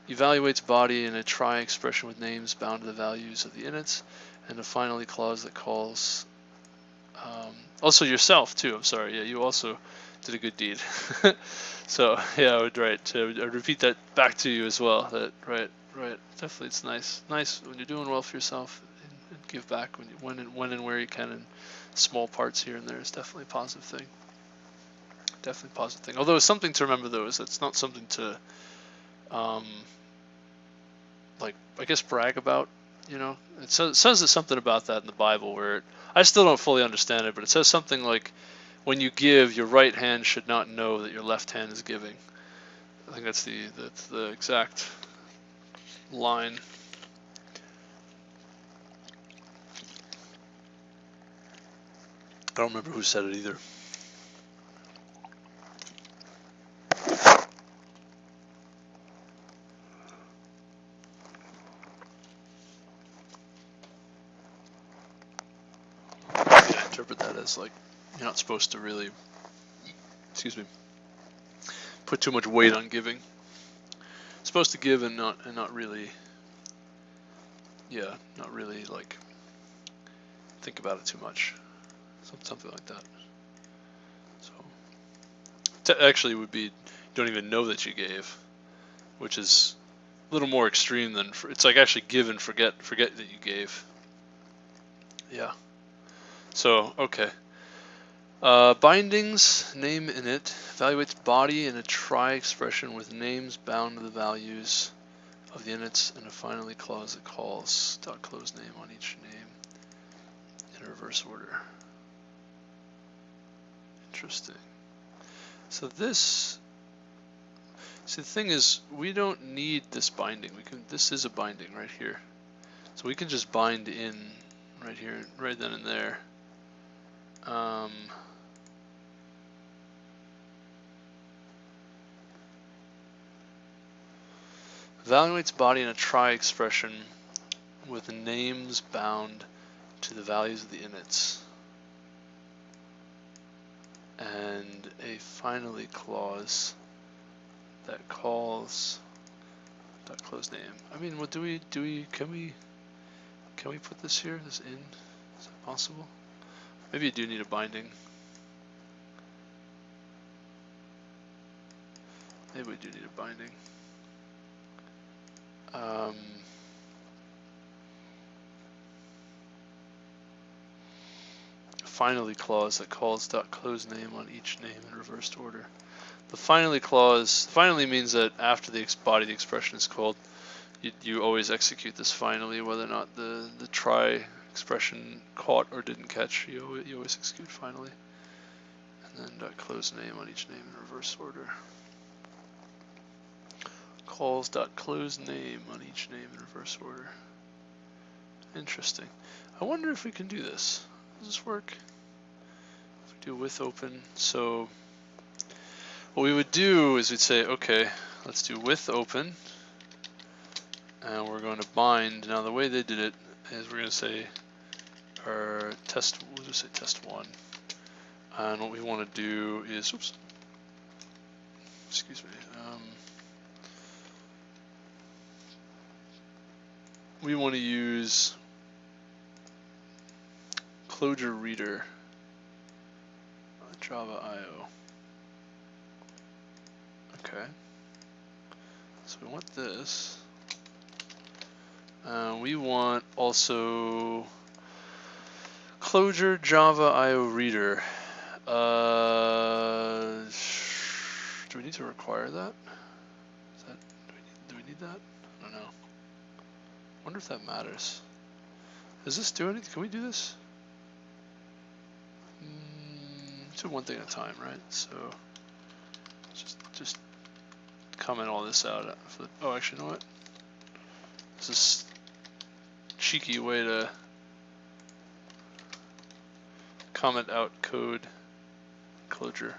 Evaluates body in a try expression with names bound to the values of the inits, and a finally clause that calls. Also yourself too. I'm sorry. Yeah, you also did a good deed. So yeah, I would I'd repeat that back to you as well. That right. Definitely, it's nice when you're doing well for yourself, and give back when and where you can, in small parts here and there. Is definitely a positive thing. Definitely a positive thing. Although something to remember though is that's not something to like, I guess, brag about. You know, it says something about that in the Bible where I still don't fully understand it, but it says something like, when you give, your right hand should not know that your left hand is giving. I think that's the exact line. I don't remember who said it either. I interpret that as like, you're not supposed to really, excuse me, put too much weight on giving. You're supposed to give and not really, yeah, not really like think about it too much. Something like that. So actually would be, you don't even know that you gave, which is a little more extreme than, it's like actually give and forget that you gave. Yeah. So okay. Bindings, name in it, evaluates body in a try expression with names bound to the values of the inits, and a finally clause that calls .close name on each name in reverse order. Interesting. So this, see, the thing is, we don't need this binding. This is a binding right here. So we can just bind in right here, right then and there. Evaluates body in a try expression with names bound to the values of the inits, and a finally clause that calls .close name. I mean, what can we put this here? This in? Is that possible? Maybe you do need a binding. Maybe we do need a binding. Finally clause that calls .close name on each name in reversed order. The finally clause, finally means that after the body the expression is called, you always execute this finally, whether or not the try expression caught or didn't catch. You always execute finally, and then .close name on each name in reverse order. Calls .close name on each name in reverse order. Interesting. I wonder if we can do this. Does this work? If we do with open, so what we would do is we'd say, okay, let's do with open, and we're going to bind. Now the way they did it is we're going to say our test, we'll just say test1, and what we want to do is, oops, excuse me. We want to use Clojure reader, Java IO. Okay. So we want this. We want also Clojure Java IO reader. Do we need to require that? Do we need that? I don't know. Wonder if that matters. Does this do anything? Can we do this? Do one thing at a time, right? So just comment all this out. For the, oh, actually, you know what? This is a cheeky way to comment out code Clojure.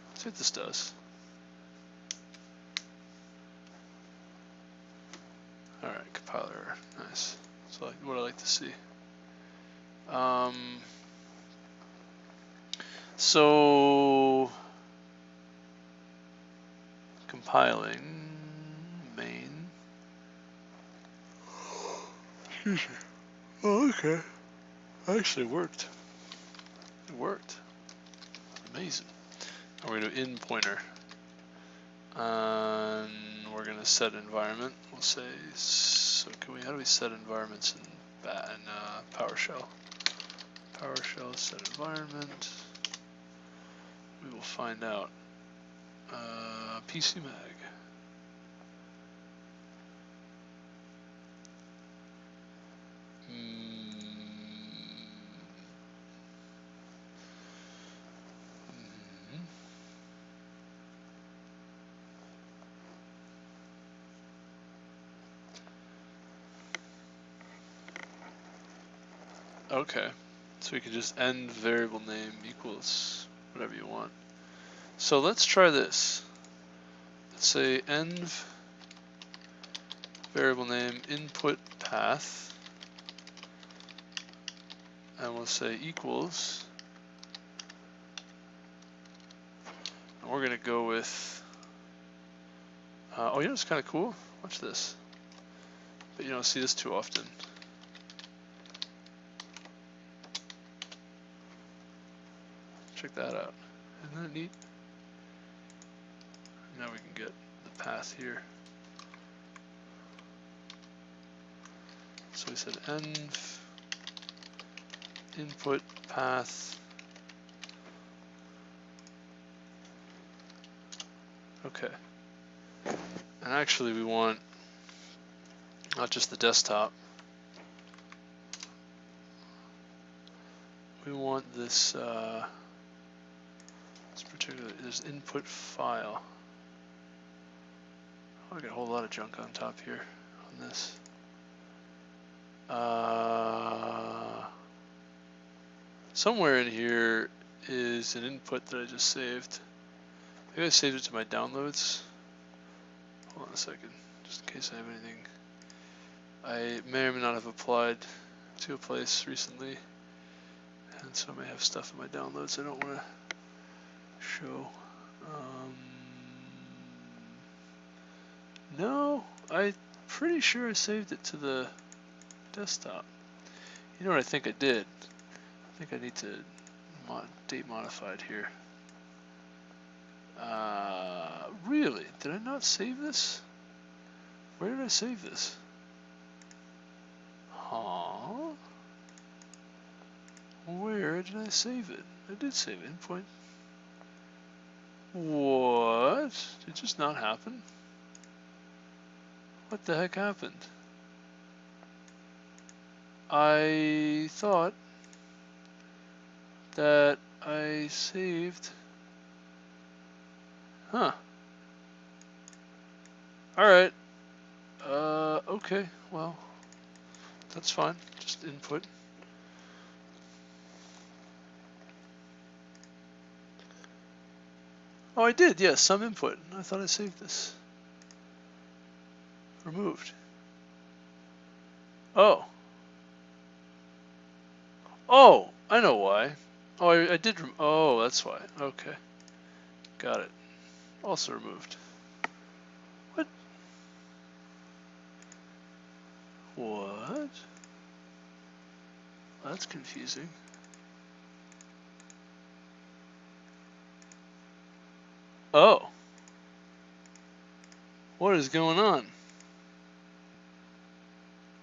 Let's see what this does. All right, compiler, nice. So like what I like to see. So compiling main. Oh, okay. Actually worked. It worked. Amazing. And we're going to in pointer. And we're going to set environment. We'll say, so how do we set environments in PowerShell? PowerShell set environment. We will find out. PCMag. Okay, so we can just end variable name equals whatever you want. So let's try this. Let's say env variable name input path, and we'll say equals, and we're gonna go with, oh, you know, it's kind of cool. Watch this. But you don't see this too often. Check that out. Isn't that neat? Now we can get the path here. So we said env input path. Okay. And actually we want not just the desktop. We want this particular, there's input file. Oh, I got a whole lot of junk on top here on this. Somewhere in here is an input that I just saved. Maybe I saved it to my downloads. Hold on a second, just in case I have anything. I may or may not have applied to a place recently, and so I may have stuff in my downloads I don't want to show. No, I'm pretty sure I saved it to the desktop. You know what I think I did? I think I need to date modified here. Really? Did I not save this? Where did I save this? Huh? Where did I save it? I did save it. Endpoint. What? Did it just not happen? What the heck happened? I thought that I saved. Huh. Alright. Okay, well, that's fine. Just input. Oh, I did, yes, some input. I thought I saved this. Removed. Oh. Oh, I know why. Oh, I did. Oh, that's why. Okay. Got it. Also removed. What? What? That's confusing. Oh. What is going on?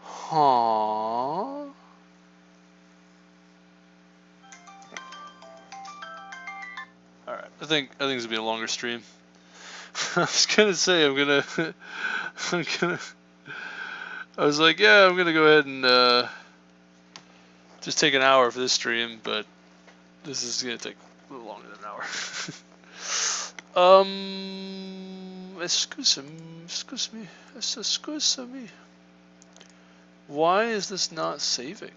Huh? Alright, I think it's gonna be a longer stream. I was gonna say I was like, yeah, I'm gonna go ahead and just take an hour for this stream, but this is gonna take a little longer than an hour. Excuse me. Why is this not saving?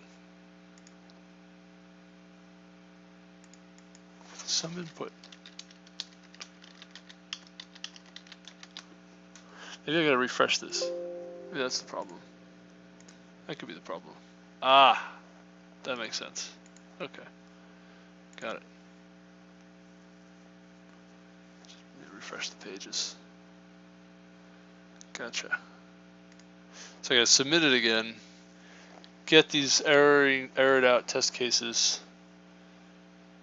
Some input. Maybe I gotta refresh this. Maybe that's the problem. That could be the problem. Ah, that makes sense. Okay, got it. Just need to refresh the pages. Gotcha. So I gotta submit it again, get these errored out test cases,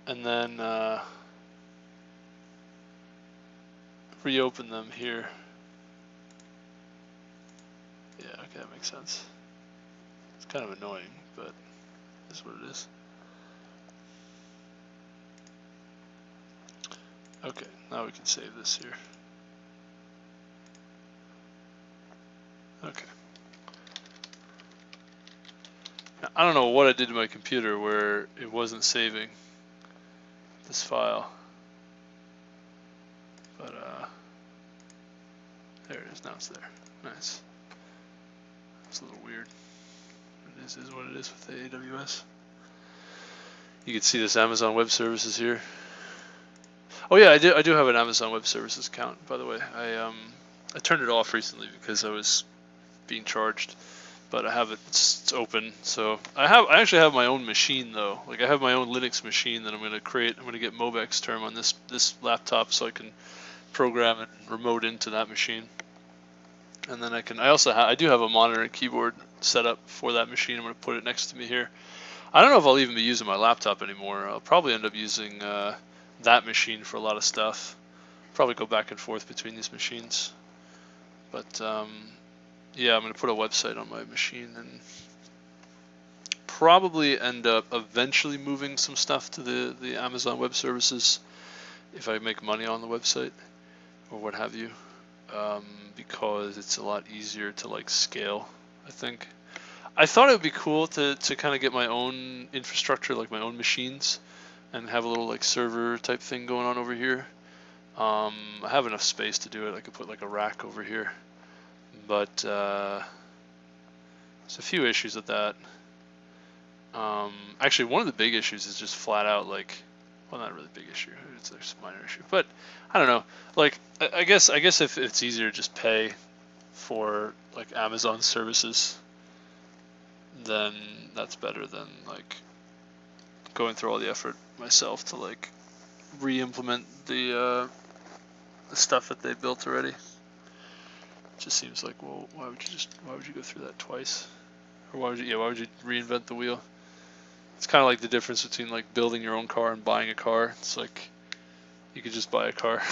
and then reopen them here. Yeah, okay, that makes sense. It's kind of annoying, but that's what it is. Okay, now we can save this here. Okay. Now, I don't know what I did to my computer where it wasn't saving this file, but there it is. Now it's there. Nice. It's a little weird. It is what it is with the AWS. You can see this Amazon Web Services here. Oh yeah, I do have an Amazon Web Services account, by the way. I turned it off recently because I was being charged, but I have it. It's open. So I actually have my own machine though. Like I have my own Linux machine that I'm going to create. I'm going to get Mobex term on this laptop so I can program and remote into that machine. And then I do have a monitor and keyboard set up for that machine. I'm going to put it next to me here. I don't know if I'll even be using my laptop anymore. I'll probably end up using that machine for a lot of stuff. Probably go back and forth between these machines. But yeah, I'm going to put a website on my machine and probably end up eventually moving some stuff to the Amazon Web Services if I make money on the website or what have you, because it's a lot easier to like scale, I think. I thought it would be cool to kind of get my own infrastructure, like my own machines, and have a little like server type thing going on over here. I have enough space to do it. I could put like a rack over here, but there's a few issues with that. Actually, one of the big issues is just flat out like, well, not a really big issue. It's a minor issue, but I don't know. Like, I guess if it's easier to just pay for like Amazon services, then that's better than like going through all the effort myself to like re-implement the stuff that they built already. It just seems like, well, why would you go through that twice? Or why would you reinvent the wheel? It's kind of like the difference between like building your own car and buying a car. It's like you could just buy a car.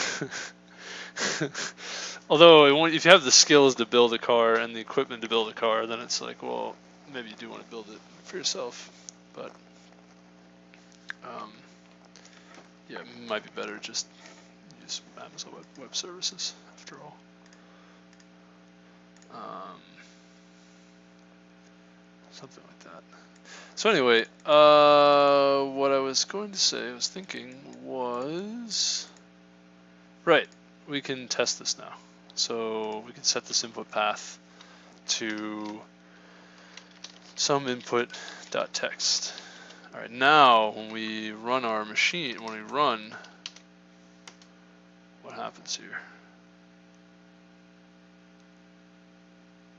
Although if you have the skills to build a car and the equipment to build a car, then it's like, well, maybe you do want to build it for yourself. But yeah, it might be better just use Amazon Web Services after all. Something like that. So anyway, what I was going to say, I was thinking was, right, we can test this now. So we can set this input path to some input.text. All right, now when we run our machine, what happens here?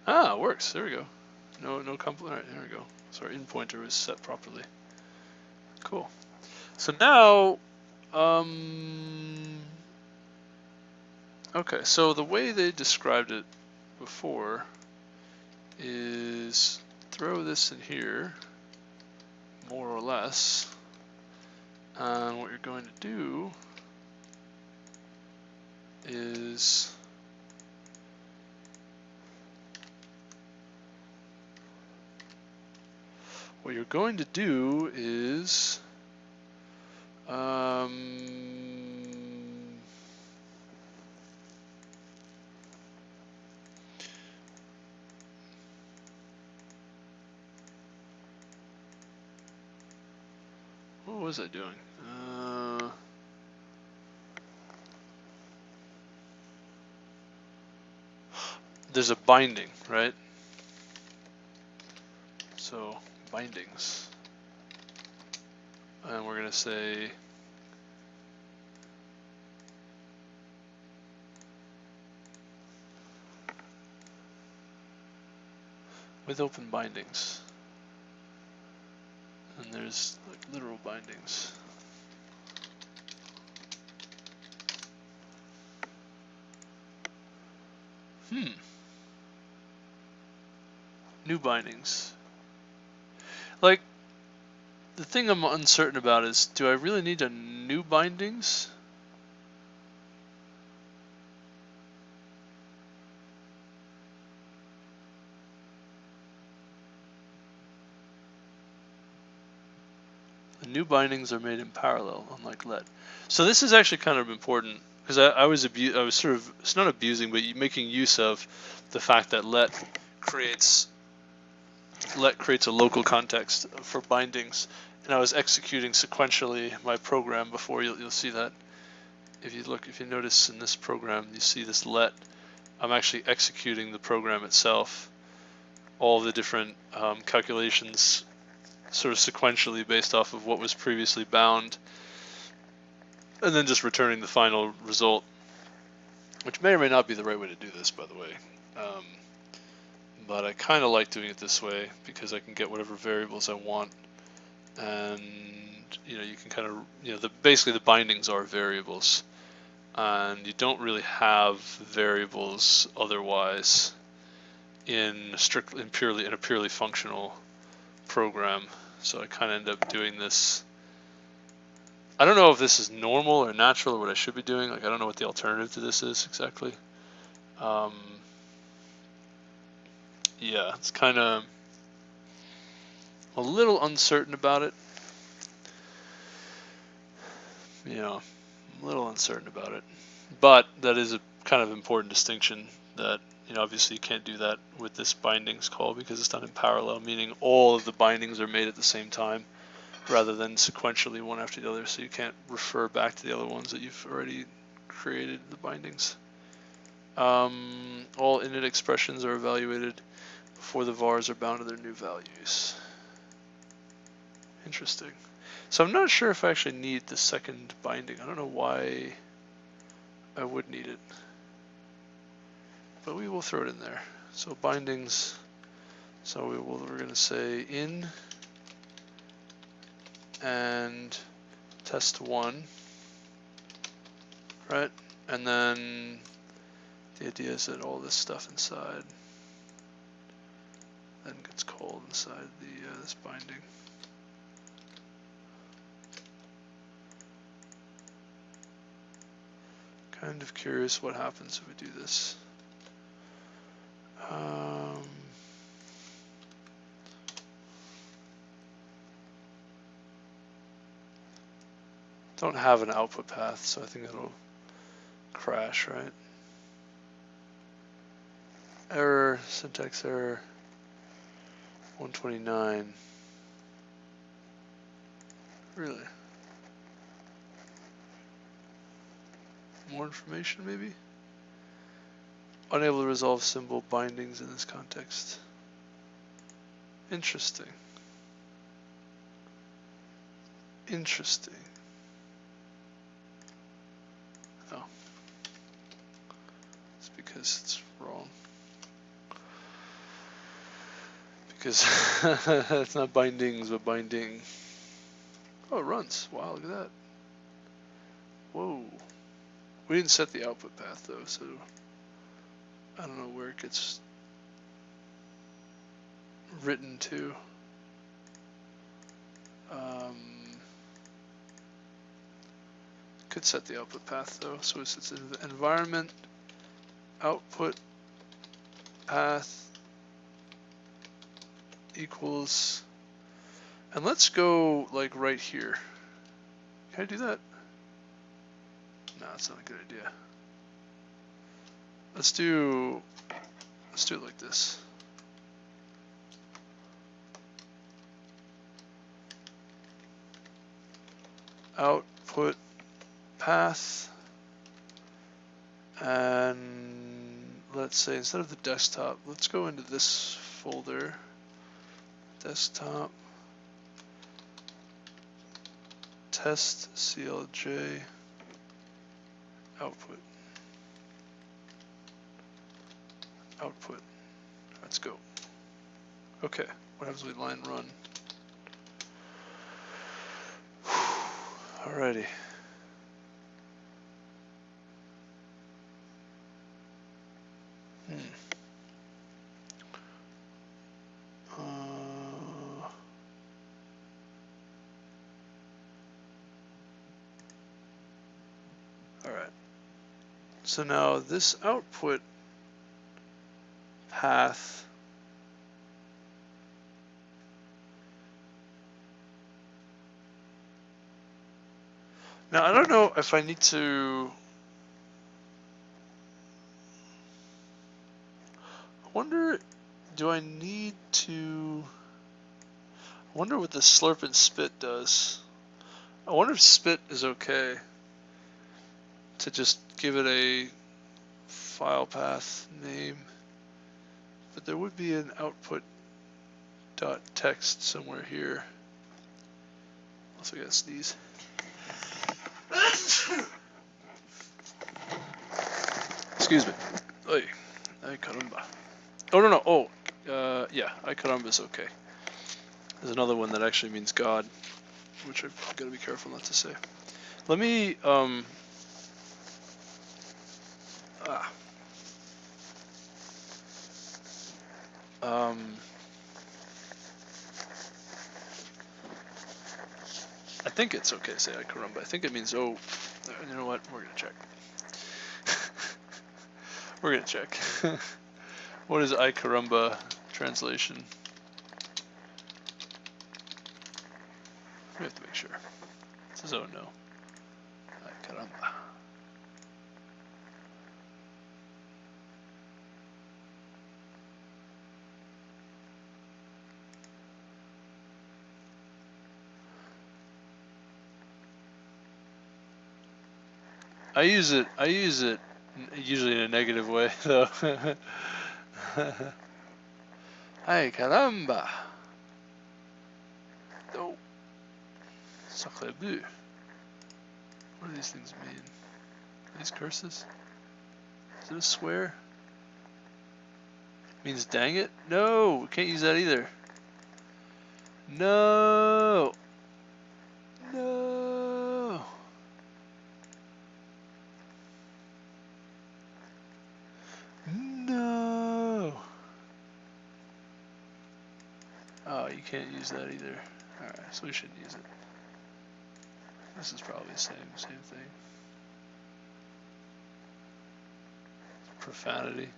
Ah, it works. There we go. No complement. All right, there we go. So our in pointer was set properly. Cool. So now, Okay, so the way they described it before is throw this in here, more or less, and what you're going to do is what was I doing? There's a binding, right? So bindings, and we're going to say with open bindings, and there's like literal bindings. New bindings. Like, the thing I'm uncertain about is, do I really need a new bindings? The new bindings are made in parallel, unlike let. So this is actually kind of important, because I was sort of, it's not abusing, but making use of the fact that let creates a local context for bindings, and I was executing sequentially my program before. You'll see that if you notice in this program, you see this let. I'm actually executing the program itself, all the different calculations sort of sequentially based off of what was previously bound, and then just returning the final result, which may or may not be the right way to do this, by the way. But I kind of like doing it this way because I can get whatever variables I want, and you can kind of, basically the bindings are variables, and you don't really have variables otherwise in a purely functional program. So I kind of end up doing this. I don't know if this is normal or natural or what I should be doing. Like, I don't know what the alternative to this is exactly. Yeah, it's kind of a little uncertain about it. I'm a little uncertain about it. But that is a kind of important distinction that, obviously you can't do that with this bindings call because it's done in parallel, meaning all of the bindings are made at the same time rather than sequentially one after the other, so you can't refer back to the other ones that you've already created the bindings. All init expressions are evaluated before the vars are bound to their new values. Interesting. So I'm not sure if I actually need the second binding. I don't know why I would need it, but we will throw it in there. So bindings, so we're going to say in and test1, right? And then the idea is that all this stuff inside then gets called inside this binding. Kind of curious what happens if we do this. Don't have an output path, so I think it'll crash, right? Error, syntax error, 129. Really? More information, maybe? Unable to resolve symbol bindings in this context. Interesting. Interesting. Oh. It's because it's wrong. Because it's not bindings, but binding. Oh, it runs. Wow, look at that. Whoa. We didn't set the output path though, so I don't know where it gets written to. Could set the output path though, so it's the environment output path equals, and let's go like right here. Can I do that? No, that's not a good idea. Let's do it like this. Output path, and let's say instead of the desktop, let's go into this folder, desktop, test CLJ, output. Let's go. Okay, what happens when we line run? Alrighty. Alright. So now this output path now I don't know if I need to wonder, do I need to, I wonder what the slurp and spit does. I wonder if spit is okay to just give it a file path name, but there would be an output dot text somewhere here. Also gotta sneeze. Excuse me. Oy, ay caramba. Oh no. Oh, yeah, ay caramba is okay. There's another one that actually means God, which I've got to be careful not to say. Let me I think it's okay to say ay caramba. I think it means oh. You know what? We're gonna check. We're gonna check. What is ay caramba translation? We have to make sure. It says oh no. Ay caramba. I use it usually in a negative way though. Ay caramba. Oh. Sacre bleu. What do these things mean? Are these curses? Is it a swear? It means dang it? No, we can't use that either. No. No. No. Oh, you can't use that either. Alright, so we shouldn't use it. This is probably the same thing. Profanity.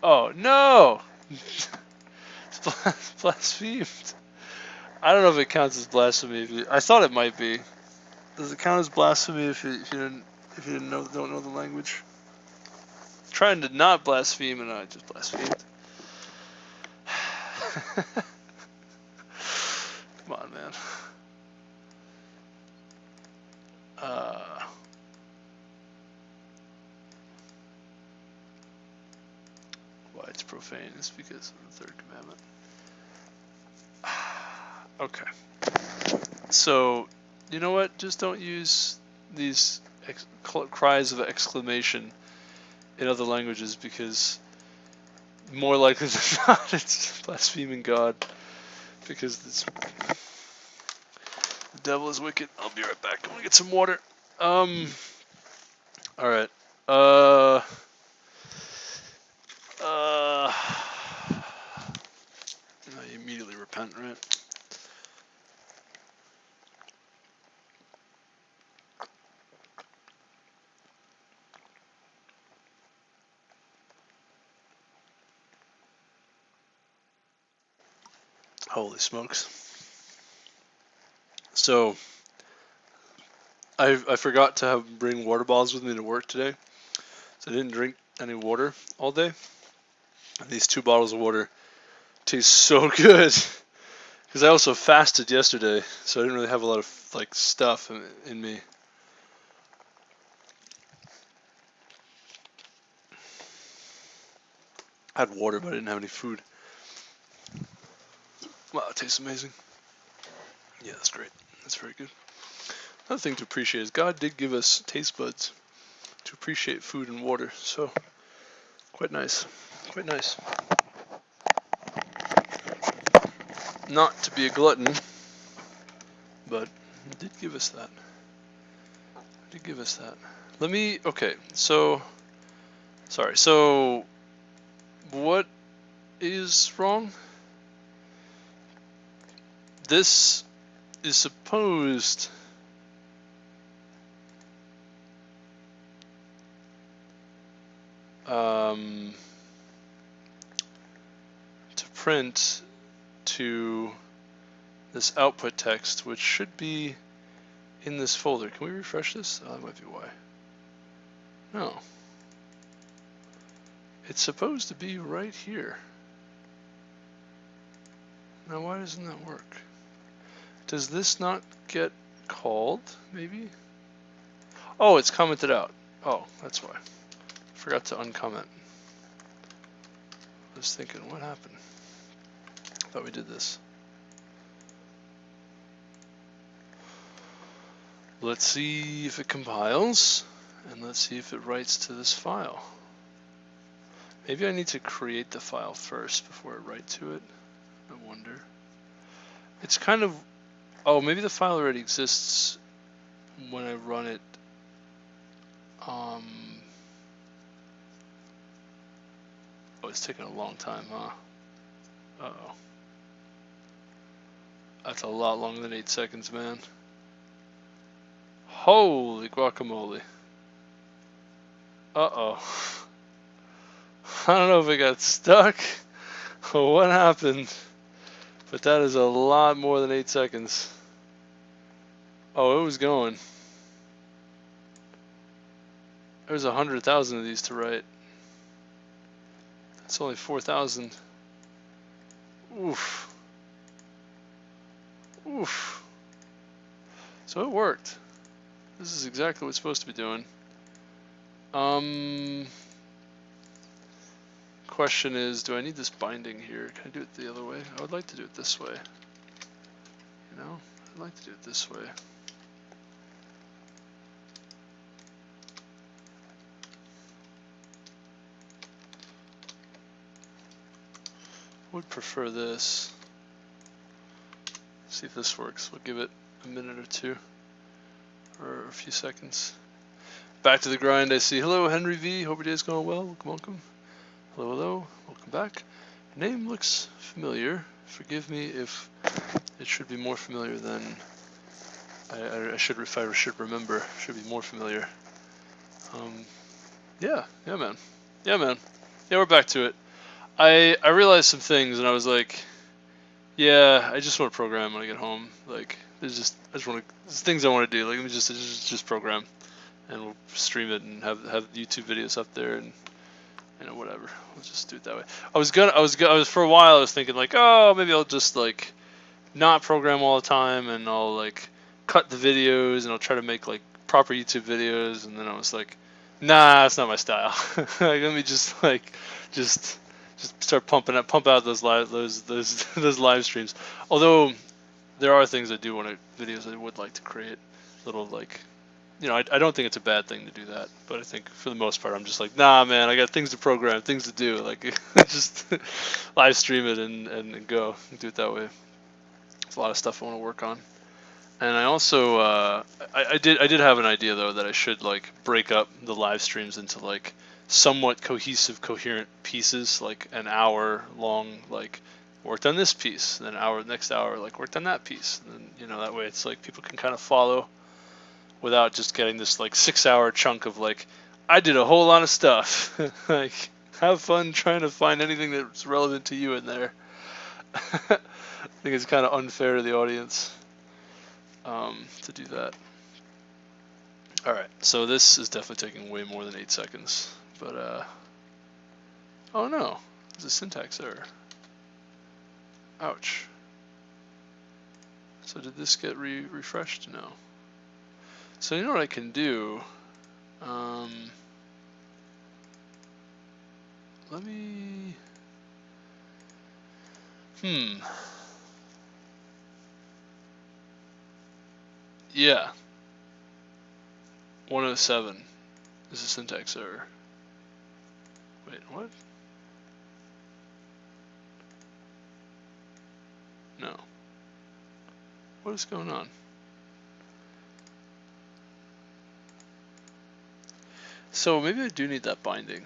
Oh, no! It's blasphemed. I don't know if it counts as blasphemy. I thought it might be. Does it count as blasphemy if you don't know the language? Trying to not blaspheme and I just blasphemed. Come on, man. Why it's profane is because of the third commandment. Okay. So, you know what? Just don't use these cries of exclamation in other languages because more likely than not it's blaspheming God because the devil is wicked. I'll be right back. I'm gonna get some water. All right. I immediately repent, right? Holy smokes. So, I forgot to bring water bottles with me to work today. So I didn't drink any water all day. And these 2 bottles of water taste so good. Because I also fasted yesterday, so I didn't really have a lot of like stuff in me. I had water, but I didn't have any food. Wow, it tastes amazing. Yeah, that's great. That's very good. Another thing to appreciate is God did give us taste buds to appreciate food and water, so quite nice. Quite nice. Not to be a glutton, but He did give us that. He did give us that. Okay, so, sorry, so, what is wrong? This is supposed to print to this output text, which should be in this folder. Can we refresh this? Oh, that might be why. No. It's supposed to be right here. Now, why doesn't that work? Does this not get called, maybe? Oh, it's commented out. Oh, that's why. Forgot to uncomment. I was thinking, what happened? I thought we did this. Let's see if it compiles, and let's see if it writes to this file. Maybe I need to create the file first before I write to it. I wonder. It's kind of... Oh, maybe the file already exists when I run it. Oh, it's taking a long time, huh? Uh-oh. That's a lot longer than 8 seconds, man. Holy guacamole. Uh-oh. I don't know if it got stuck or what happened, but that is a lot more than 8 seconds. Oh, it was going. There's 100,000 of these to write. It's only 4,000. Oof. Oof. So it worked. This is exactly what it's supposed to be doing. Question is, do I need this binding here? Can I do it the other way? I would like to do it this way. You know, I'd like to do it this way. Would prefer this. See if this works. We'll give it a minute or two, or a few seconds. Back to the grind. I see. Hello, Henry V. Hope your day's going well. Welcome, welcome. Hello, hello. Welcome back. Your name looks familiar. Forgive me if it should be more familiar than I should. If I should remember, should be more familiar. Yeah, man. Yeah, man. Yeah, we're back to it. I realized some things, and I was like, yeah, I just want to program when I get home. Like, I just want to. There's things I want to do. Like, let me just program, and we'll stream it and have YouTube videos up there, and you know, whatever. We'll just do it that way. I was for a while. I was thinking like, oh, maybe I'll just like not program all the time, and I'll like cut the videos, and I'll try to make like proper YouTube videos. And then I was like, nah, that's not my style. Like, let me just start pump out those live streams. Although there are things I do want to videos I would like to create, little like, you know, I don't think it's a bad thing to do that, but I think for the most part I'm just like, nah, man, I got things to program, things to do. Like, just live stream it and go do it that way. There's a lot of stuff I want to work on. And I also I did have an idea though that I should like break up the live streams into like somewhat cohesive, coherent pieces, like an hour long, like worked on this piece, then next hour like worked on that piece, and then, you know, that way it's like people can kind of follow without just getting this like 6 hour chunk of like I did a whole lot of stuff. Like, have fun trying to find anything that's relevant to you in there. I think it's kind of unfair to the audience to do that. Alright, so this is definitely taking way more than 8 seconds, but oh no, there's a syntax error. Ouch. So did this get refreshed? No. So you know what I can do? Let me... Yeah. 107 is a syntax error. Wait, what? No. What is going on? So maybe I do need that binding.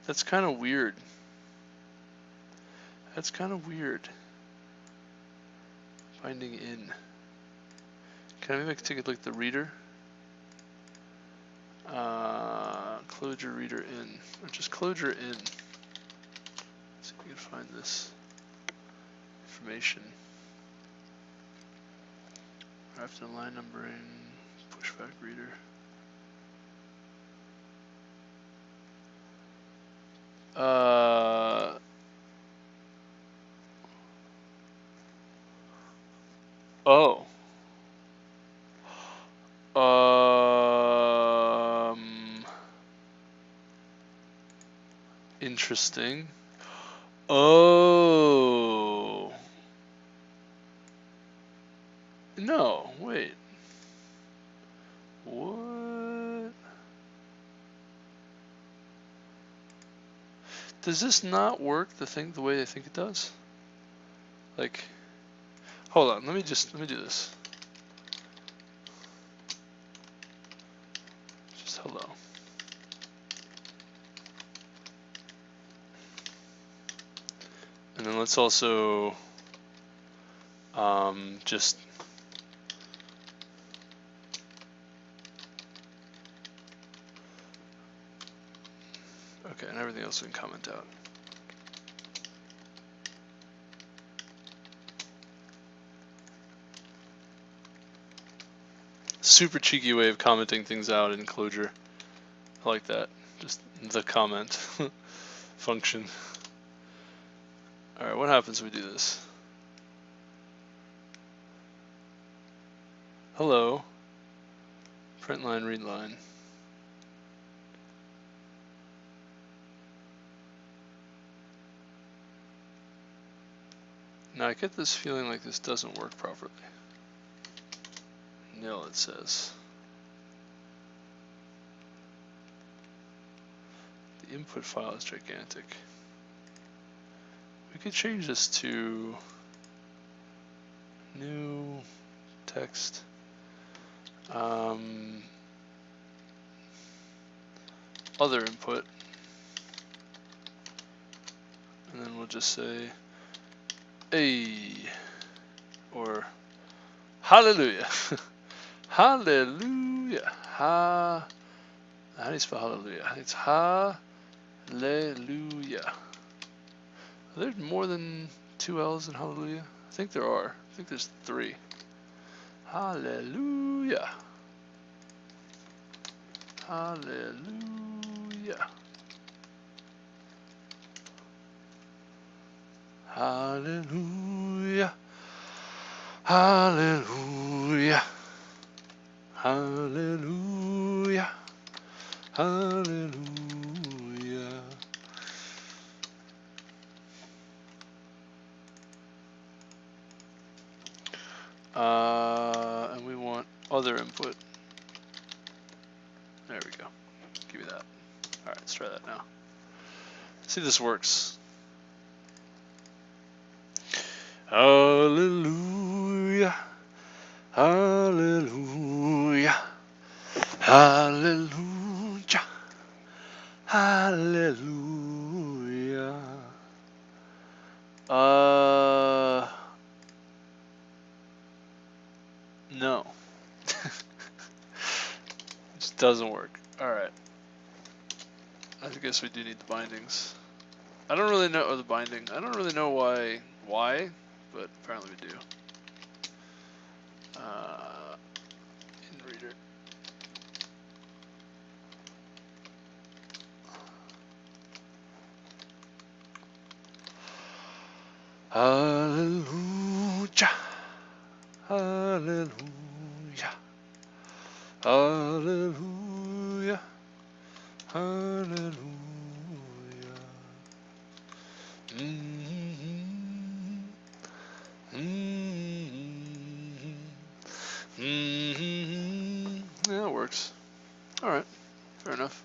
That's kind of weird. That's kind of weird. Binding in. Can I maybe take a look at the reader? Clojure reader in, or just Clojure in. Let's see if we can find this information. Draft and line numbering, pushback reader. Oh. Interesting. Oh. No, wait. What? Does this not work the way they think it does? Like, hold on, let me do this. Just hello. And then let's also just okay, and everything else we can comment out. Super cheeky way of commenting things out in Clojure. I like that. Just the comment function. Alright, what happens when we do this? Hello. Print line, read line. Now I get this feeling like this doesn't work properly. Nil, it says. The input file is gigantic. We could change this to new text. Other input. And then we'll just say, hey, or hallelujah. Hallelujah. How do you spell hallelujah? It's hallelujah. Are there more than 2 L's in hallelujah? I think there are. I think there's 3. Hallelujah. Hallelujah. Hallelujah. Hallelujah. Hallelujah. Hallelujah. And we want other input. There we go. Give me that. Alright, let's try that now. See if this works. Hallelujah. No. It just doesn't work. Alright. I guess we do need the bindings. I don't really know the binding. I don't really know why, but apparently we do. In reader. Hallelujah. Hallelujah. Hallelujah. Hallelujah. Mm-hmm. Mm-hmm. Mm-hmm. Yeah, it works. Alright, fair enough.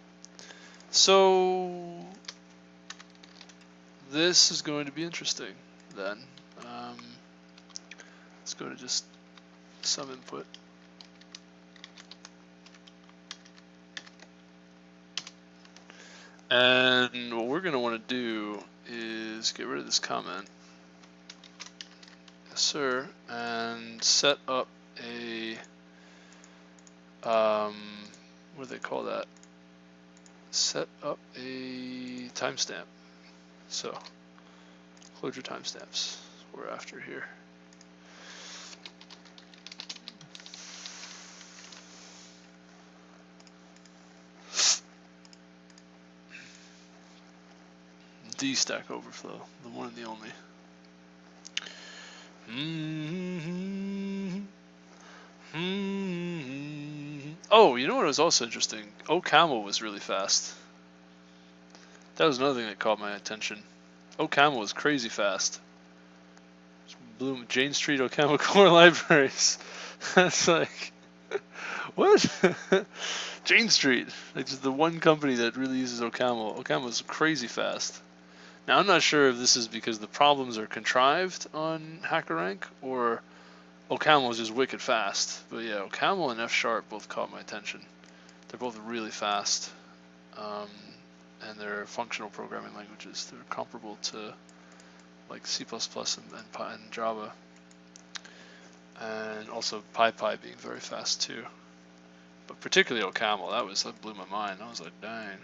So this is going to be interesting then. Let's go to just some input. And what we're going to want to do is get rid of this comment. Yes, sir. And set up a, what do they call that? Set up a timestamp. So, Clojure timestamps we're after here. D Stack Overflow, the one and the only. Oh, you know what was also interesting? OCaml was really fast. That was another thing that caught my attention. OCaml was crazy fast. Bloom Jane Street OCaml core libraries. That's like, what? Jane Street. Like just the one company that really uses OCaml. OCaml is crazy fast. Now I'm not sure if this is because the problems are contrived on HackerRank or OCaml is just wicked fast. But yeah, OCaml and F# both caught my attention. They're both really fast. And they're functional programming languages. They're comparable to like C++ and Java. And also PyPy being very fast too. But particularly OCaml, that blew my mind. I was like, dang.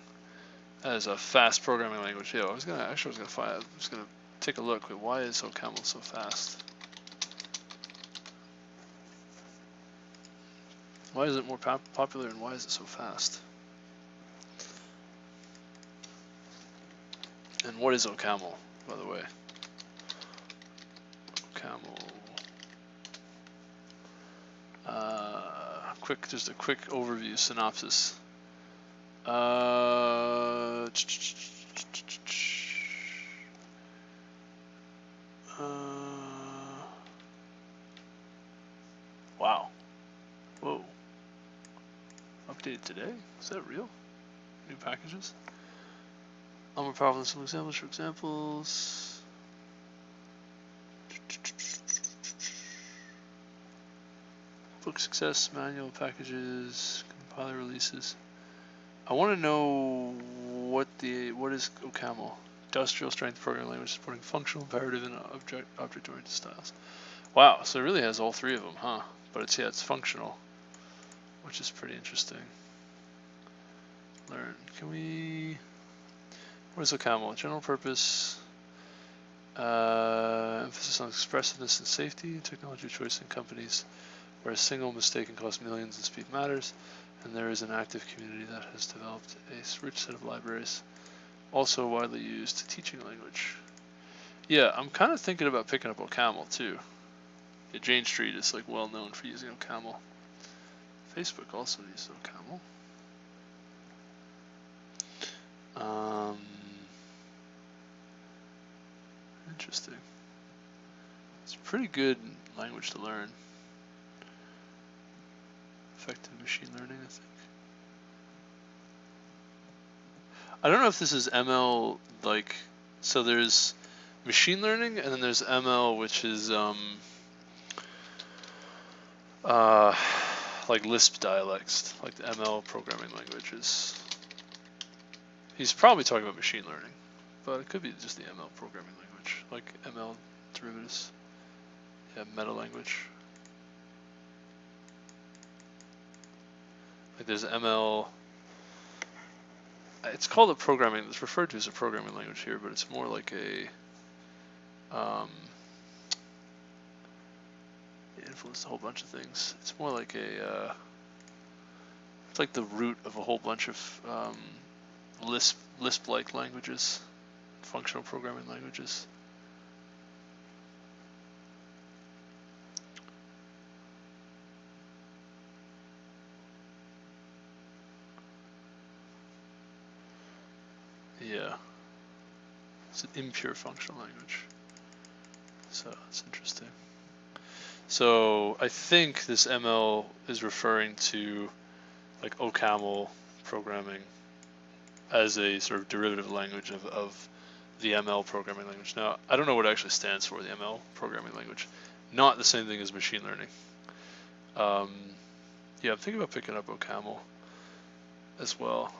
That is a fast programming language. Yeah, I was gonna take a look. Wait, why is OCaml so fast? Why is it more popular and why is it so fast? And what is OCaml, by the way? OCaml. Just a quick overview synopsis. Wow. Whoa. Updated today? Is that real? New packages? More powerful than some examples for examples. Book success, manual packages, compiler releases. I want to know what is OCaml? Industrial strength programming language supporting functional, imperative, and object-oriented styles. Wow, so it really has all three of them, huh? But it's functional, which is pretty interesting. Learn. What is OCaml? General purpose. Emphasis on expressiveness and safety. Technology choice in companies where a single mistake can cost millions and speed matters. And there is an active community that has developed a rich set of libraries. Also widely used teaching language. Yeah, I'm kind of thinking about picking up OCaml too. Yeah, Jane Street is like well known for using OCaml. Facebook also uses OCaml. Interesting. It's a pretty good language to learn. Effective machine learning, I think. I don't know if this is ML, like, so there's machine learning and then there's ML, which is like Lisp dialects, like the ML programming languages. He's probably talking about machine learning, but it could be just the ML programming language, like ML derivatives. Yeah, meta language. Like there's ML. It's called a programming. It's referred to as a programming language here, but it's more like a. It influenced a whole bunch of things. It's more like a. It's like the root of a whole bunch of Lisp-like languages, functional programming languages. Yeah, it's an impure functional language. So it's interesting. So I think this ML is referring to like OCaml programming as a sort of derivative language of the ML programming language. Now, I don't know what it actually stands for, the ML programming language. Not the same thing as machine learning. Yeah, I'm thinking about picking up OCaml as well.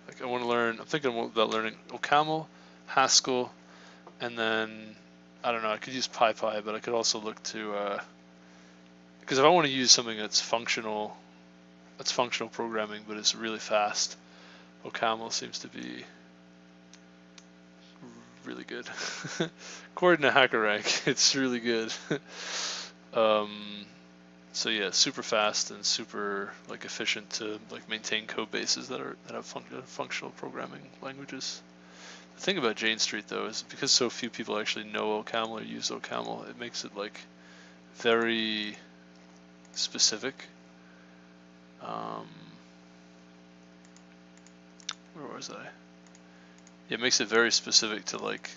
Like I want to learn, I'm thinking about learning OCaml, Haskell, and then, I don't know, I could use PyPy, but I could also look to, because if I want to use something that's functional programming, but it's really fast, OCaml seems to be really good. According to HackerRank, it's really good. So yeah, super fast and super like efficient to like maintain code bases that have functional programming languages. The thing about Jane Street though is because so few people actually know OCaml or use OCaml, it makes it like very specific. Where was I? It makes it very specific to like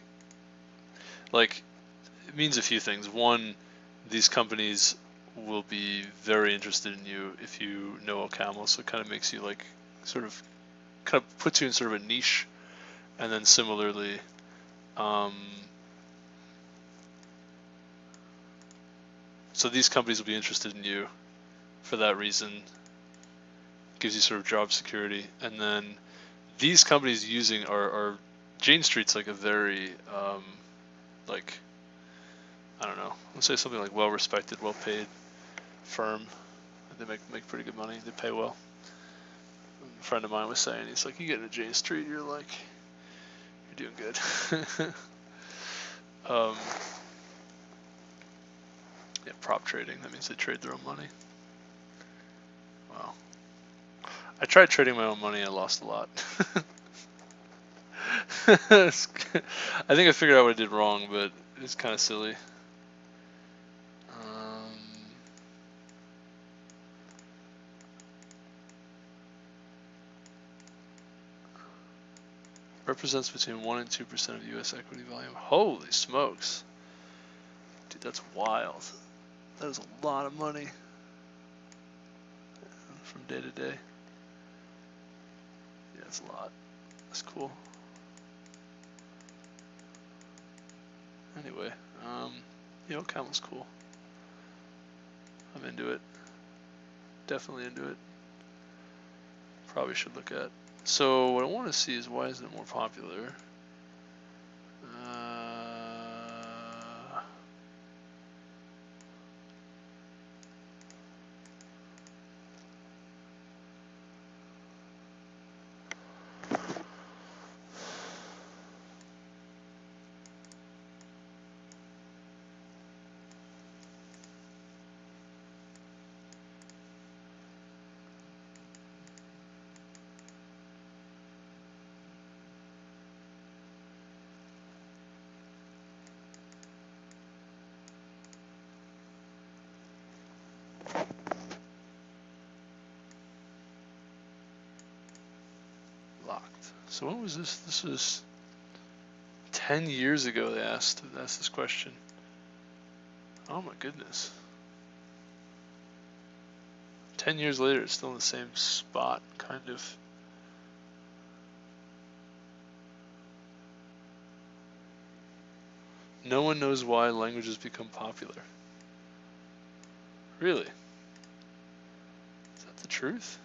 it means a few things. One, these companies will be very interested in you if you know OCaml, so it kind of makes you like kind of puts you in sort of a niche. And then similarly, so these companies will be interested in you for that reason. Gives you sort of job security. And then these companies using are Jane Street's like a very like, I don't know, let's say something like well-respected, well-paid firm. They make pretty good money. They pay well. A friend of mine was saying, he's like, you get into Jane Street, you're like, you're doing good. Yeah, prop trading. That means they trade their own money. Wow. I tried trading my own money. I lost a lot. I think I figured out what I did wrong, but it's kind of silly. Represents between 1 and 2% of U.S. equity volume. Holy smokes. Dude, that's wild. That is a lot of money from day to day. Yeah, that's a lot. That's cool. Anyway, you know, OCaml's cool. I'm into it. Definitely into it. Probably should look at. So what I want to see is why isn't it more popular? Locked. So when was this? This was 10 years ago they asked this question. Oh my goodness. 10 years later, it's still in the same spot, kind of. No one knows why languages become popular. Really? Is that the truth?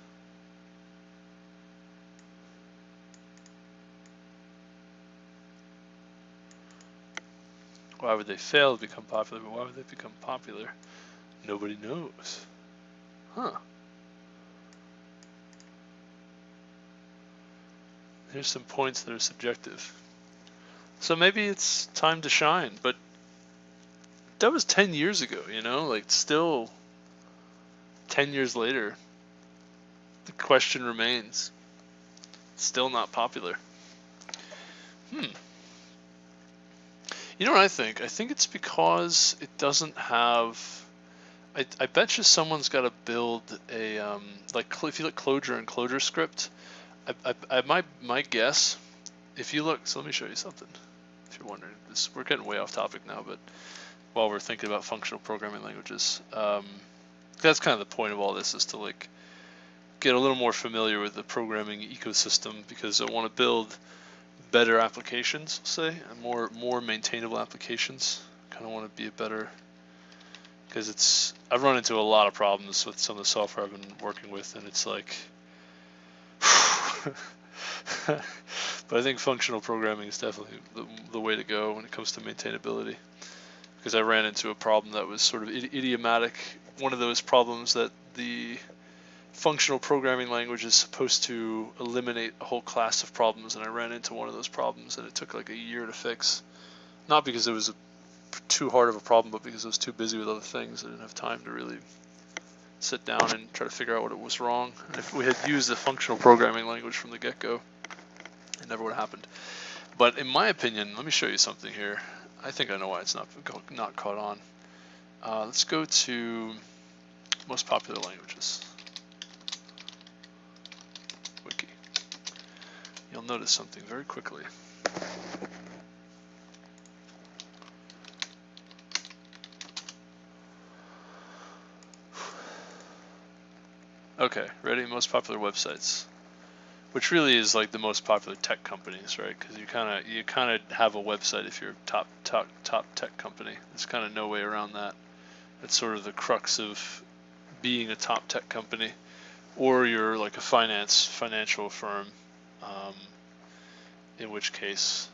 Why would they fail to become popular, but why would they become popular? Nobody knows. Huh. Here's some points that are subjective. So maybe it's time to shine, but that was 10 years ago, you know, like still 10 years later, the question remains. Still not popular. You know what I think? I think it's because it doesn't have. I bet you someone's got to build a like if you look Clojure and Clojure script. My guess, if you look, so let me show you something. If you're wondering, we're getting way off topic now, but while we're thinking about functional programming languages, that's kind of the point of all this, is to like get a little more familiar with the programming ecosystem, because I want to build better applications, say, and more maintainable applications. Kind of want to be a better, because I've run into a lot of problems with some of the software I've been working with, and it's like but I think functional programming is definitely the way to go when it comes to maintainability, because I ran into a problem that was sort of idiomatic, one of those problems that the functional programming language is supposed to eliminate a whole class of problems, and I ran into one of those problems, and it took like a year to fix. Not because it was too hard of a problem, but because I was too busy with other things. I didn't have time to really sit down and try to figure out what was wrong. And if we had used a functional programming language from the get-go, it never would have happened. But in my opinion, let me show you something here. I think I know why it's not caught on. Let's go to most popular languages. Wiki. You'll notice something very quickly. Okay, ready? Most popular websites, which really is like the most popular tech companies, right? Because you kind of have a website if you're a top tech company. There's kind of no way around that. It's sort of the crux of being a top tech company, or you're like a financial firm, in which case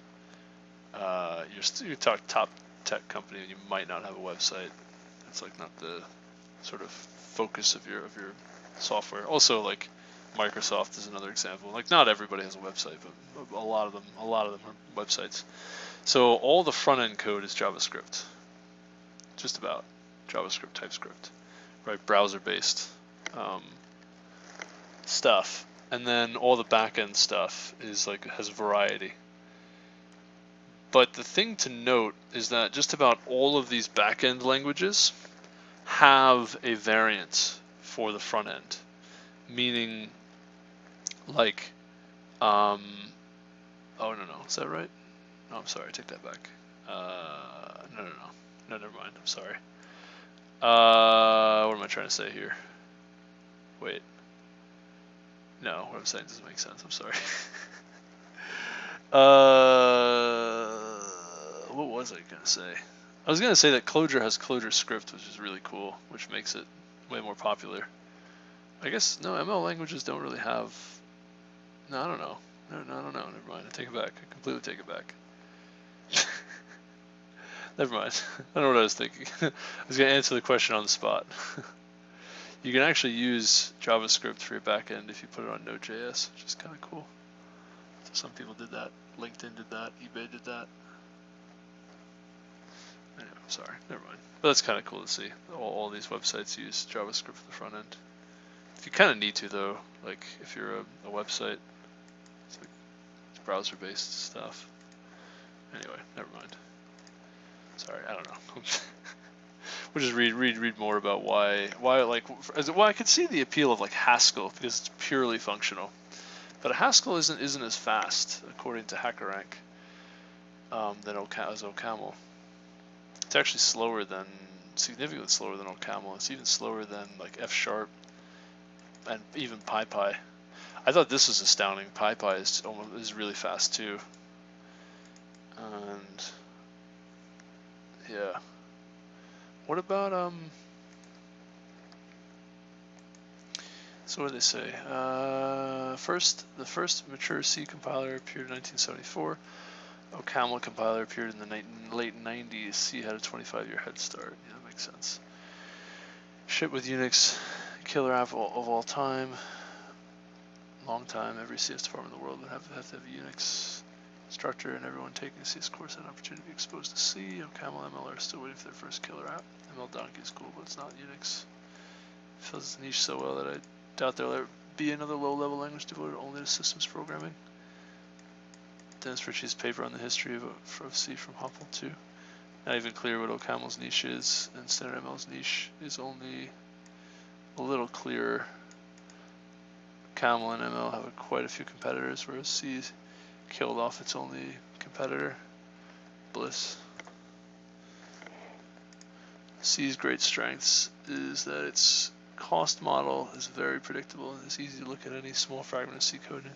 you're top tech company and you might not have a website. It's like not the sort of focus of your software. Also, like Microsoft is another example. Like not everybody has a website, but a lot of them are websites. So all the front end code is JavaScript, just about JavaScript, TypeScript, right? Browser based stuff, and then all the back end stuff is like has variety. But the thing to note is that just about all of these back end languages have a variant for the front end, meaning like oh no, is that right? No, I'm sorry, I take that back. No, never mind, I'm sorry. What am I trying to say here? Wait, no, what I'm saying doesn't make sense, I'm sorry. What was I gonna say? I was gonna say that Clojure has Clojure script, which is really cool, which makes it way more popular. I guess no, ML languages don't really have. No, I don't know. No, I don't know. Never mind. I take it back. I completely take it back. Never mind. I don't know what I was thinking. I was gonna answer the question on the spot. You can actually use JavaScript for your backend if you put it on Node.js, which is kind of cool. So some people did that. LinkedIn did that. eBay did that. Anyway, I'm sorry. Never mind. But that's kind of cool to see. All these websites use JavaScript for the front end. If you kind of need to, though, like if you're a website, it's like browser-based stuff. Anyway, never mind. Sorry, I don't know. We'll just read more about why I could see the appeal of like Haskell, because it's purely functional, but Haskell isn't as fast according to HackerRank than OCaml. It's actually significantly slower than OCaml. It's even slower than like F# and even PyPy. I thought this was astounding. PyPy is really fast too. And yeah. What about so what do they say? The first mature C compiler appeared in 1974. OCaml compiler appeared in the late 90s. C had a 25-year head start. Yeah, that makes sense. Ship with Unix, killer app of all time. long time, every CS department in the world would have to have a Unix instructor, and everyone taking a CS course had an opportunity to be exposed to C. OCaml ML are still waiting for their first killer app. ML Donkey is cool, but it's not Unix. It fills its niche so well that I doubt there'll ever be another low-level language devoted only to systems programming. Dennis Ritchie's paper on the history of C from Huffle too. Not even clear what OCaml's niche is, and Standard ML's niche is only a little clearer. Caml and ML have quite a few competitors, whereas C killed off its only competitor, Bliss. C's great strengths is that its cost model is very predictable and it's easy to look at any small fragment of C code and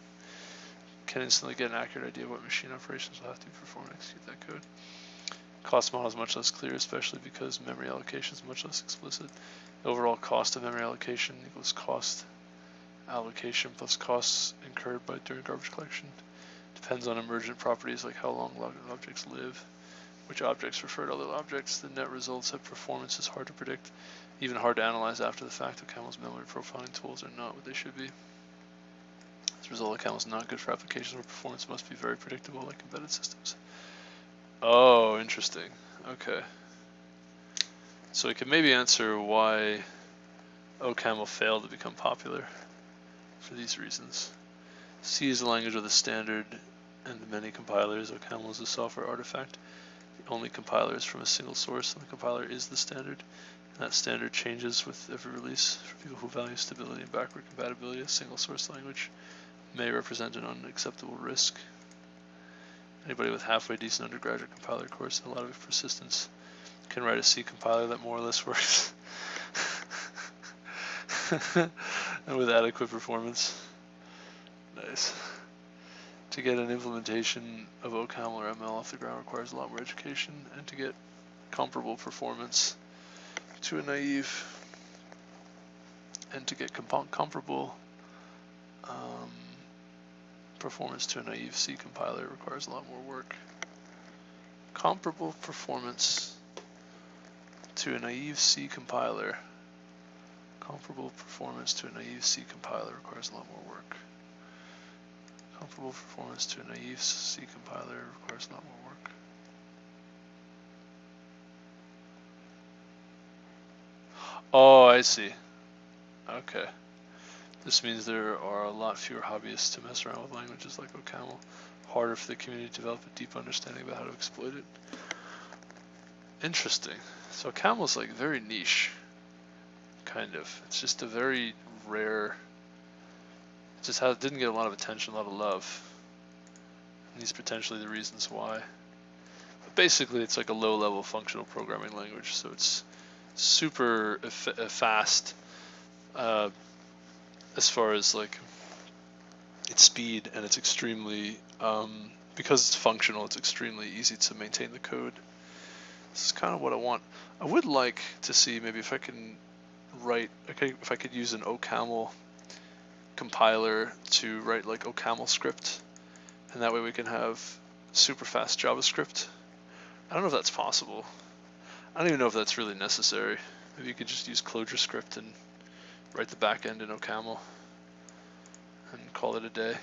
can instantly get an accurate idea of what machine operations will have to perform to execute that code. Cost model is much less clear, especially because memory allocation is much less explicit. The overall cost of memory allocation equals cost allocation plus costs incurred during garbage collection. Depends on emergent properties like how long objects live, which objects refer to other objects. The net results of performance is hard to predict, even hard to analyze after the fact. OCaml's memory profiling tools are not what they should be. As a result, OCaml is not good for applications where performance must be very predictable, like embedded systems. Oh, interesting. Okay. So we could maybe answer why OCaml failed to become popular for these reasons. C is a language with a standard and many compilers. OCaml is a software artifact. The only compiler is from a single source, and the compiler is the standard. And that standard changes with every release. For people who value stability and backward compatibility, a single source language may represent an unacceptable risk. Anybody with halfway decent undergraduate compiler course and a lot of persistence can write a C compiler that more or less works. And with adequate performance. Nice. To get an implementation of OCaml or ML off the ground requires a lot more education, and to get comparable performance to a naive performance to a naive C compiler requires a lot more work. Comparable performance to a naive C compiler. Comparable performance to a naive C compiler requires a lot more work. Comparable performance to a naive C compiler requires a lot more work. Oh, I see. Okay. This means there are a lot fewer hobbyists to mess around with languages like OCaml. Harder for the community to develop a deep understanding about how to exploit it. Interesting. So OCaml is like very niche, kind of. It's just a very rare. It just didn't get a lot of attention, a lot of love. And these are potentially the reasons why. But basically, it's like a low-level functional programming language, so it's super fast. As far as like its speed, and it's extremely because it's functional, it's extremely easy to maintain the code. This is kind of what I want. I would like to see maybe if I can write, if I could use an OCaml compiler to write like OCaml script, and that way we can have super fast JavaScript. I don't know if that's possible. I don't even know if that's really necessary. Maybe you could just use Clojure script and write the backend in OCaml and call it a day.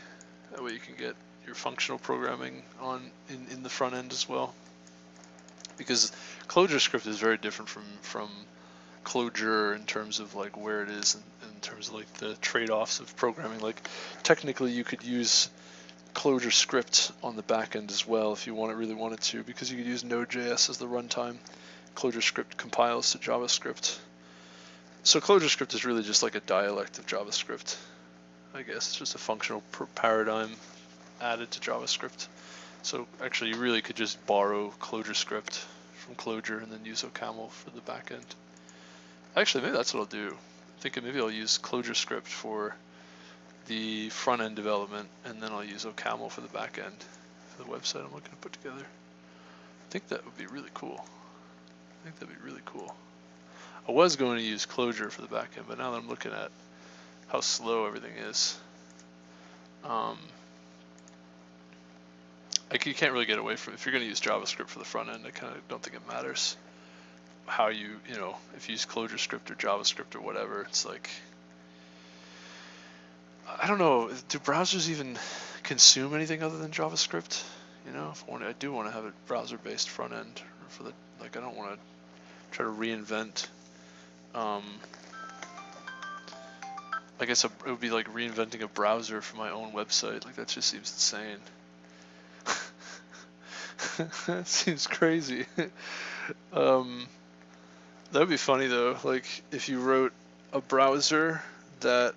That way you can get your functional programming on in the front end as well. Because Clojure script is very different from Clojure in terms of like where it is, in terms of like the trade-offs of programming. Like technically you could use Clojure script on the back end as well if you really wanted to, because you could use Node.js as the runtime. Clojure script compiles to JavaScript. So Clojure script is really just like a dialect of JavaScript. I guess it's just a functional paradigm added to JavaScript. So actually you really could just borrow Clojure script from Clojure and then use OCaml for the backend. Actually, maybe that's what I'll do. I'm thinking maybe I'll use Clojure script for the front end development, and then I'll use OCaml for the backend for the website I'm looking to put together. I think that would be really cool. I was going to use Clojure for the backend, but now that I'm looking at how slow everything is, you can't really get away from it. If you're going to use JavaScript for the front end, I kind of don't think it matters how you if you use Clojure script or JavaScript or whatever. It's like I don't know. Do browsers even consume anything other than JavaScript? You know, I do want to have a browser-based front end for the I don't want to try to reinvent. I guess it would be like reinventing a browser for my own website. Like that just seems insane. That seems crazy. That would be funny though. Like if you wrote a browser that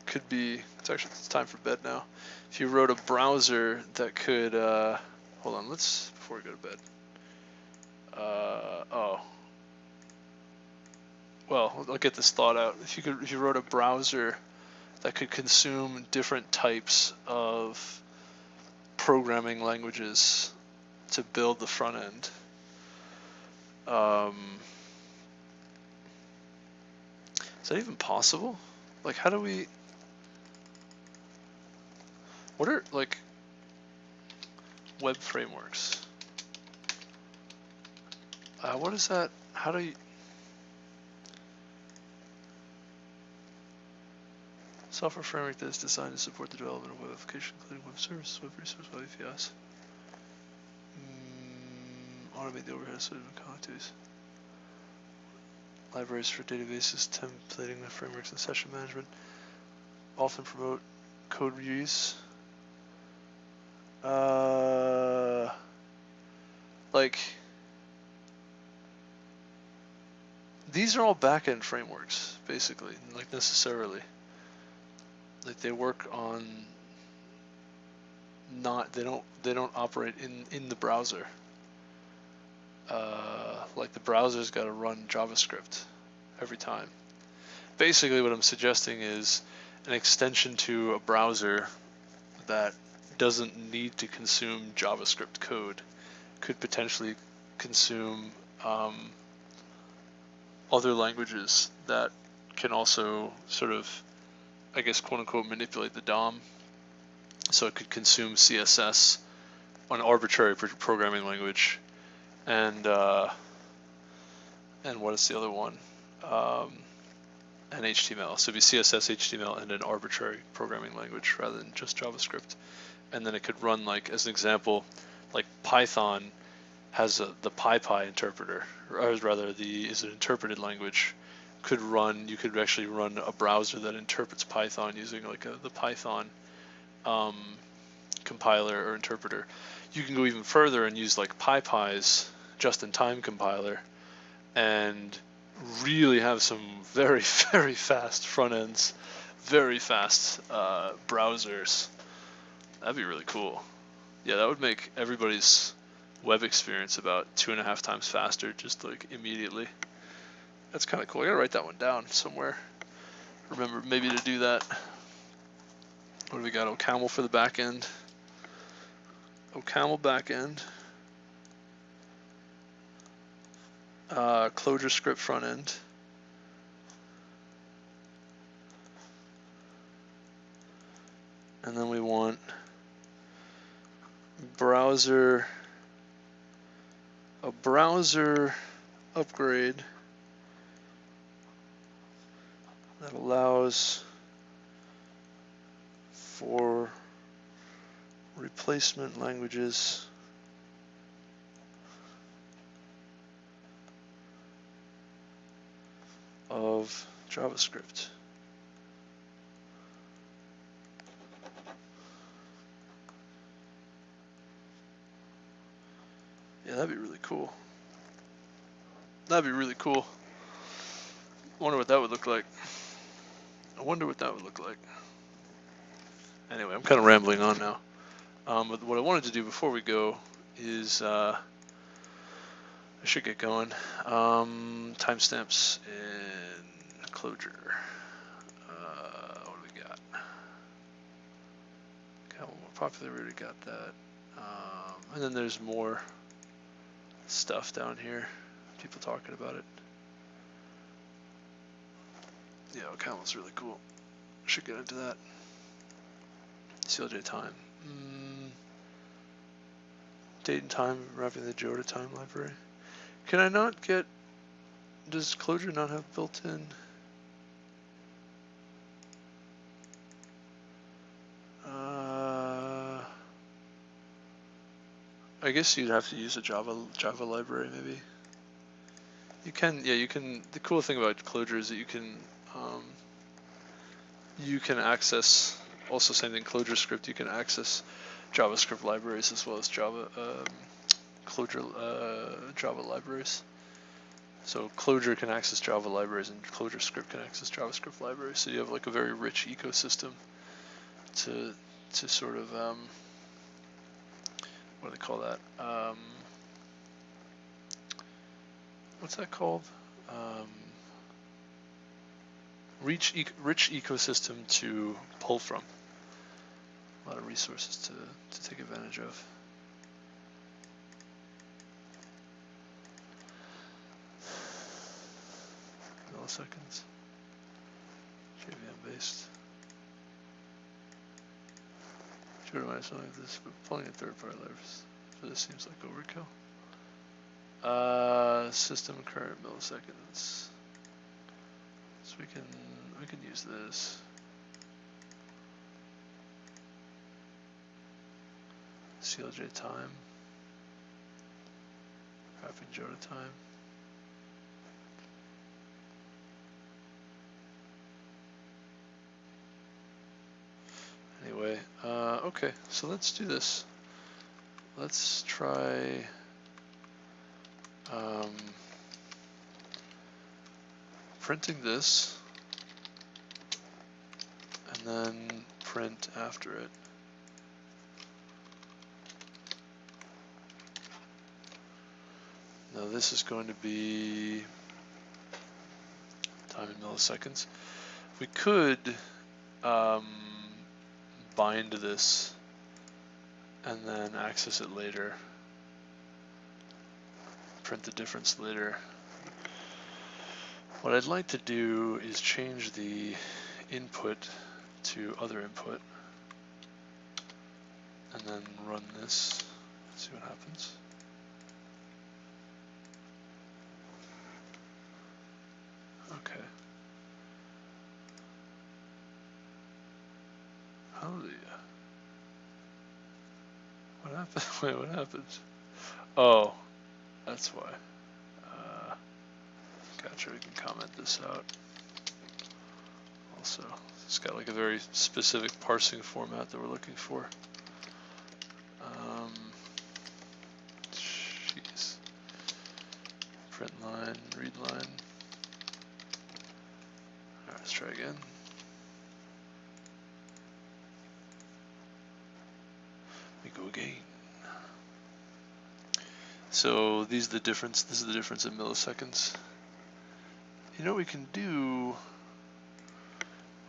could be. It's time for bed now. If you wrote a browser that could. Hold on. Before we go to bed. Oh. Well, I'll get this thought out. If you wrote a browser that could consume different types of programming languages to build the front end. Is that even possible? Like, how do we? What are like web frameworks? What is that? How do you? Software framework that is designed to support the development of web applications, including web services, web resource, web APIs. Automate the overhead of connectivities. Libraries for databases, templating the frameworks, and session management. Often promote code reuse. Like, these are all backend frameworks, basically, like necessarily. Like they work on they don't operate in the browser. Like the browser's got to run JavaScript every time. Basically what I'm suggesting is an extension to a browser that doesn't need to consume JavaScript code could potentially consume other languages that can also sort of, I guess, quote unquote, manipulate the DOM. So it could consume CSS, an arbitrary programming language, and what is the other one? And HTML. So it'd be CSS, HTML, and an arbitrary programming language rather than just JavaScript. And then it could run, like, as an example, like Python has the PyPy interpreter, or rather is an interpreted language. You could actually run a browser that interprets Python using like the Python compiler or interpreter. You can go even further and use like PyPy's just-in-time compiler and really have some very, very fast front ends, very fast browsers. That'd be really cool. Yeah, that would make everybody's web experience about 2.5 times faster, just like immediately. That's kind of cool. I gotta write that one down somewhere. Remember maybe to do that. What do we got? OCaml for the back end. OCaml back end. Clojure script front end. And then we want a browser upgrade that allows for replacement languages of JavaScript. Yeah, that'd be really cool. That'd be really cool. I wonder what that would look like. Anyway, I'm kind of rambling on now. But what I wanted to do before we go is I should get going. Timestamps in Clojure. What do we got? More popular. We already got that. And then there's more stuff down here. People talking about it. Yeah, OCaml's really cool. Should get into that. CLJ time. Date and time, wrapping the Joda time library. Can I not get, does Clojure not have built-in? I guess you'd have to use a Java library maybe. You can, yeah, you can. The cool thing about Clojure is that you can access, also same thing, Clojure script, you can access JavaScript libraries as well as Clojure Java libraries. So Clojure can access Java libraries and Clojure script can access JavaScript libraries. So you have like a very rich ecosystem to sort of what do they call that? What's that called? Rich ecosystem to pull from. A lot of resources to take advantage of. Milliseconds. JVM based. Sure, I something like this, but pulling in third-party libraries. So this seems like overkill. System current milliseconds. So we can use this. CLJ time. Graphing Jota time. Anyway, okay, so let's do this. Let's try printing this and then print after it. Now this is going to be time in milliseconds. We could bind this and then access it later, print the difference later. What I'd like to do is change the input to other input and then run this, see what happens. Okay. Hallelujah. What happened? Wait, what happened? Oh, that's why. Gotcha, we can comment this out. Also, it's got like a very specific parsing format that we're looking for. Jeez. Print line, read line. Alright, let's try again. We go again. So these are the difference. This is the difference in milliseconds. You know what we can do?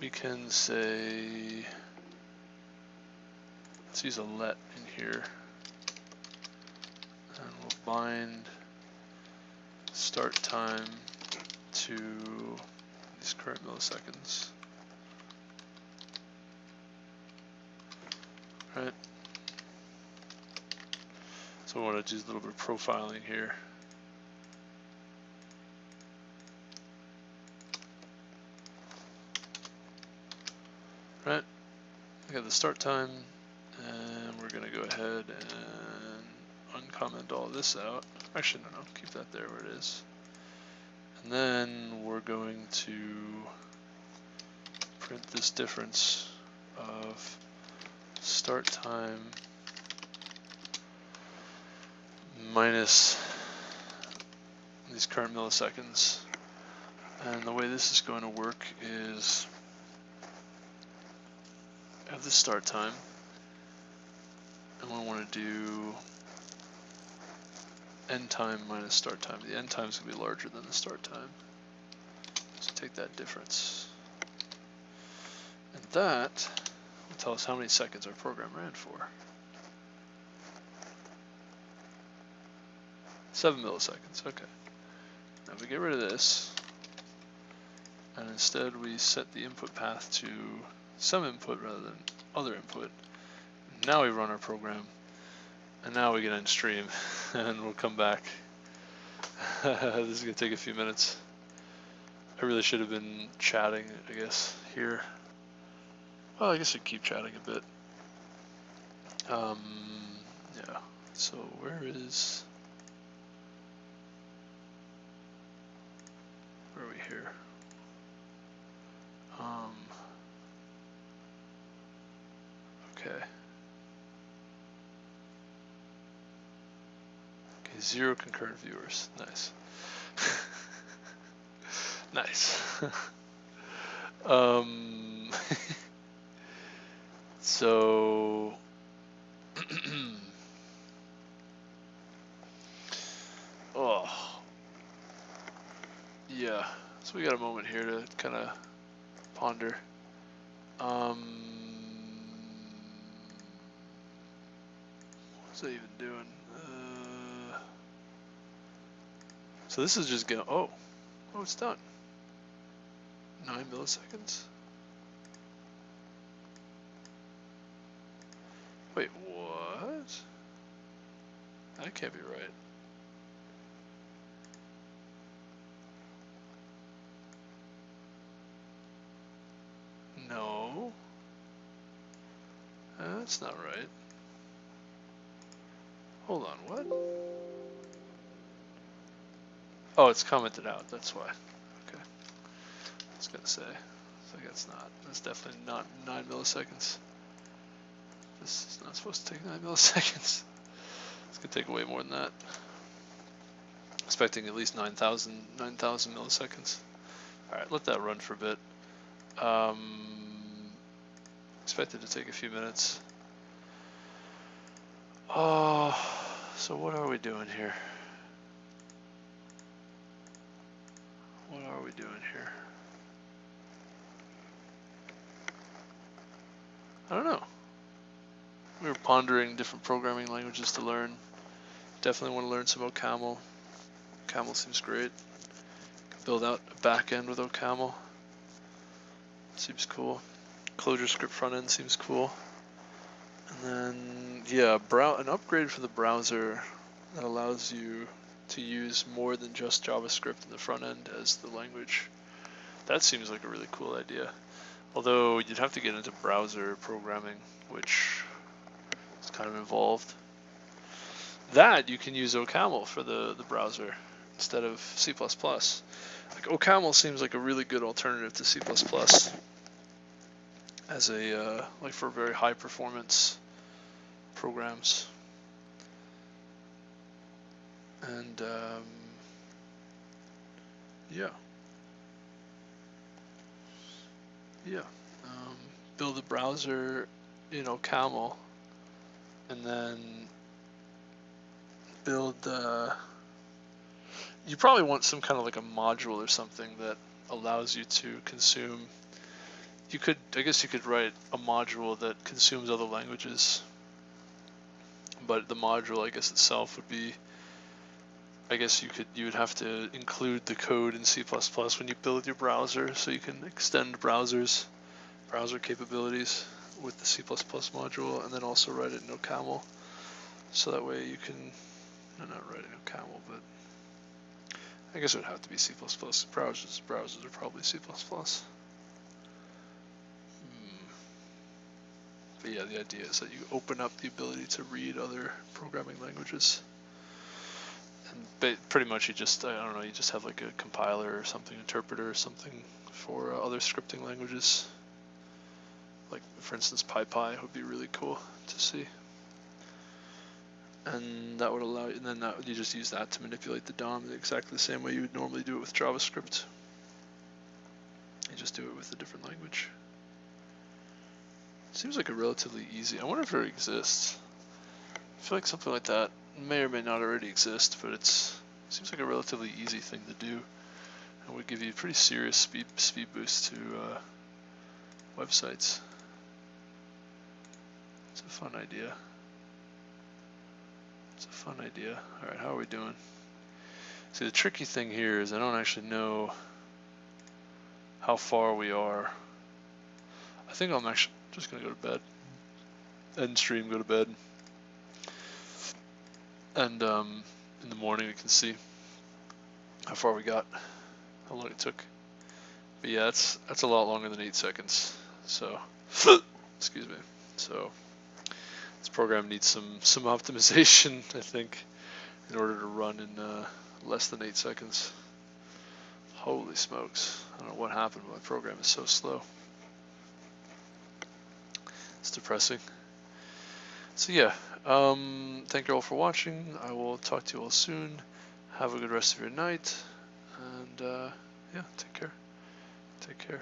We can say, let's use a let in here, and we'll bind start time to these current milliseconds. Right. So I want to do a little bit of profiling here. Right, I got the start time, and we're gonna go ahead and uncomment all this out. Actually, no, keep that there where it is. And then we're going to print this difference of start time minus these current milliseconds. And the way this is going to work is have the start time, and we want to do end time minus start time. The end time is going to be larger than the start time. So take that difference. And that will tell us how many seconds our program ran for. 7 milliseconds, okay. Now if we get rid of this, and instead we set the input path to some input rather than other input, now we run our program, and now we get end stream, and we'll come back. This is going to take a few minutes. I really should have been chatting, I guess, here. Well, I guess I keep chatting a bit. Yeah, So where are we here? Okay. Okay, 0 concurrent viewers. Nice. Nice. So oh yeah, so we got a moment here to kind of ponder. What's that even doing? So this is just going, oh, it's done. 9 milliseconds. Wait, what? That can't be right. No. That's not right. Hold on, what? Oh, it's commented out, that's why. Okay. I was gonna say. So that's not. That's definitely not 9 milliseconds. This is not supposed to take 9 milliseconds. It's gonna take way more than that. Expecting at least 9,000 milliseconds. Alright, let that run for a bit. Expected to take a few minutes. Oh, so what are we doing here? What are we doing here? I don't know. We were pondering different programming languages to learn. Definitely want to learn some OCaml. OCaml seems great. Can build out a back end with OCaml. Seems cool. Clojure script front end seems cool. And then, yeah, an upgrade for the browser that allows you to use more than just JavaScript in the front end as the language. That seems like a really cool idea. Although you'd have to get into browser programming, which is kind of involved. That you can use OCaml for the browser instead of C++. Like OCaml seems like a really good alternative to C++ as a like for very high performance programs. And yeah. Build a browser in OCaml, and then build. You probably want some kind of like a module or something that allows you to consume. I guess you could write a module that consumes other languages, but the module, I guess itself would be. I guess you would have to include the code in C++ when you build your browser, so you can extend browser capabilities with the C++ module, and then also write it in OCaml, so that way you can. Not write it in OCaml, but I guess it would have to be C++. Browsers are probably C++. But yeah, the idea is that you open up the ability to read other programming languages. And pretty much you just, I don't know, you just have like a compiler or something, interpreter or something for other scripting languages. Like, for instance, PyPy would be really cool to see. And that would allow you, and then you just use that to manipulate the DOM exactly the same way you would normally do it with JavaScript. You just do it with a different language. Seems like a relatively easy. I wonder if it exists. I feel like something like that may or may not already exist, but it seems like a relatively easy thing to do, and would give you a pretty serious speed boost to websites. It's a fun idea. All right, how are we doing? See, the tricky thing here is I don't actually know how far we are. I think I'm actually just gonna go to bed. End stream, go to bed. And in the morning we can see how far we got, how long it took. But yeah, that's a lot longer than 8 seconds. So, excuse me. So, This program needs some optimization, I think, in order to run in less than 8 seconds. Holy smokes! I don't know what happened. My program is so slow. It's depressing. So yeah, thank you all for watching. I will talk to you all soon. Have a good rest of your night, and yeah, take care. Take care.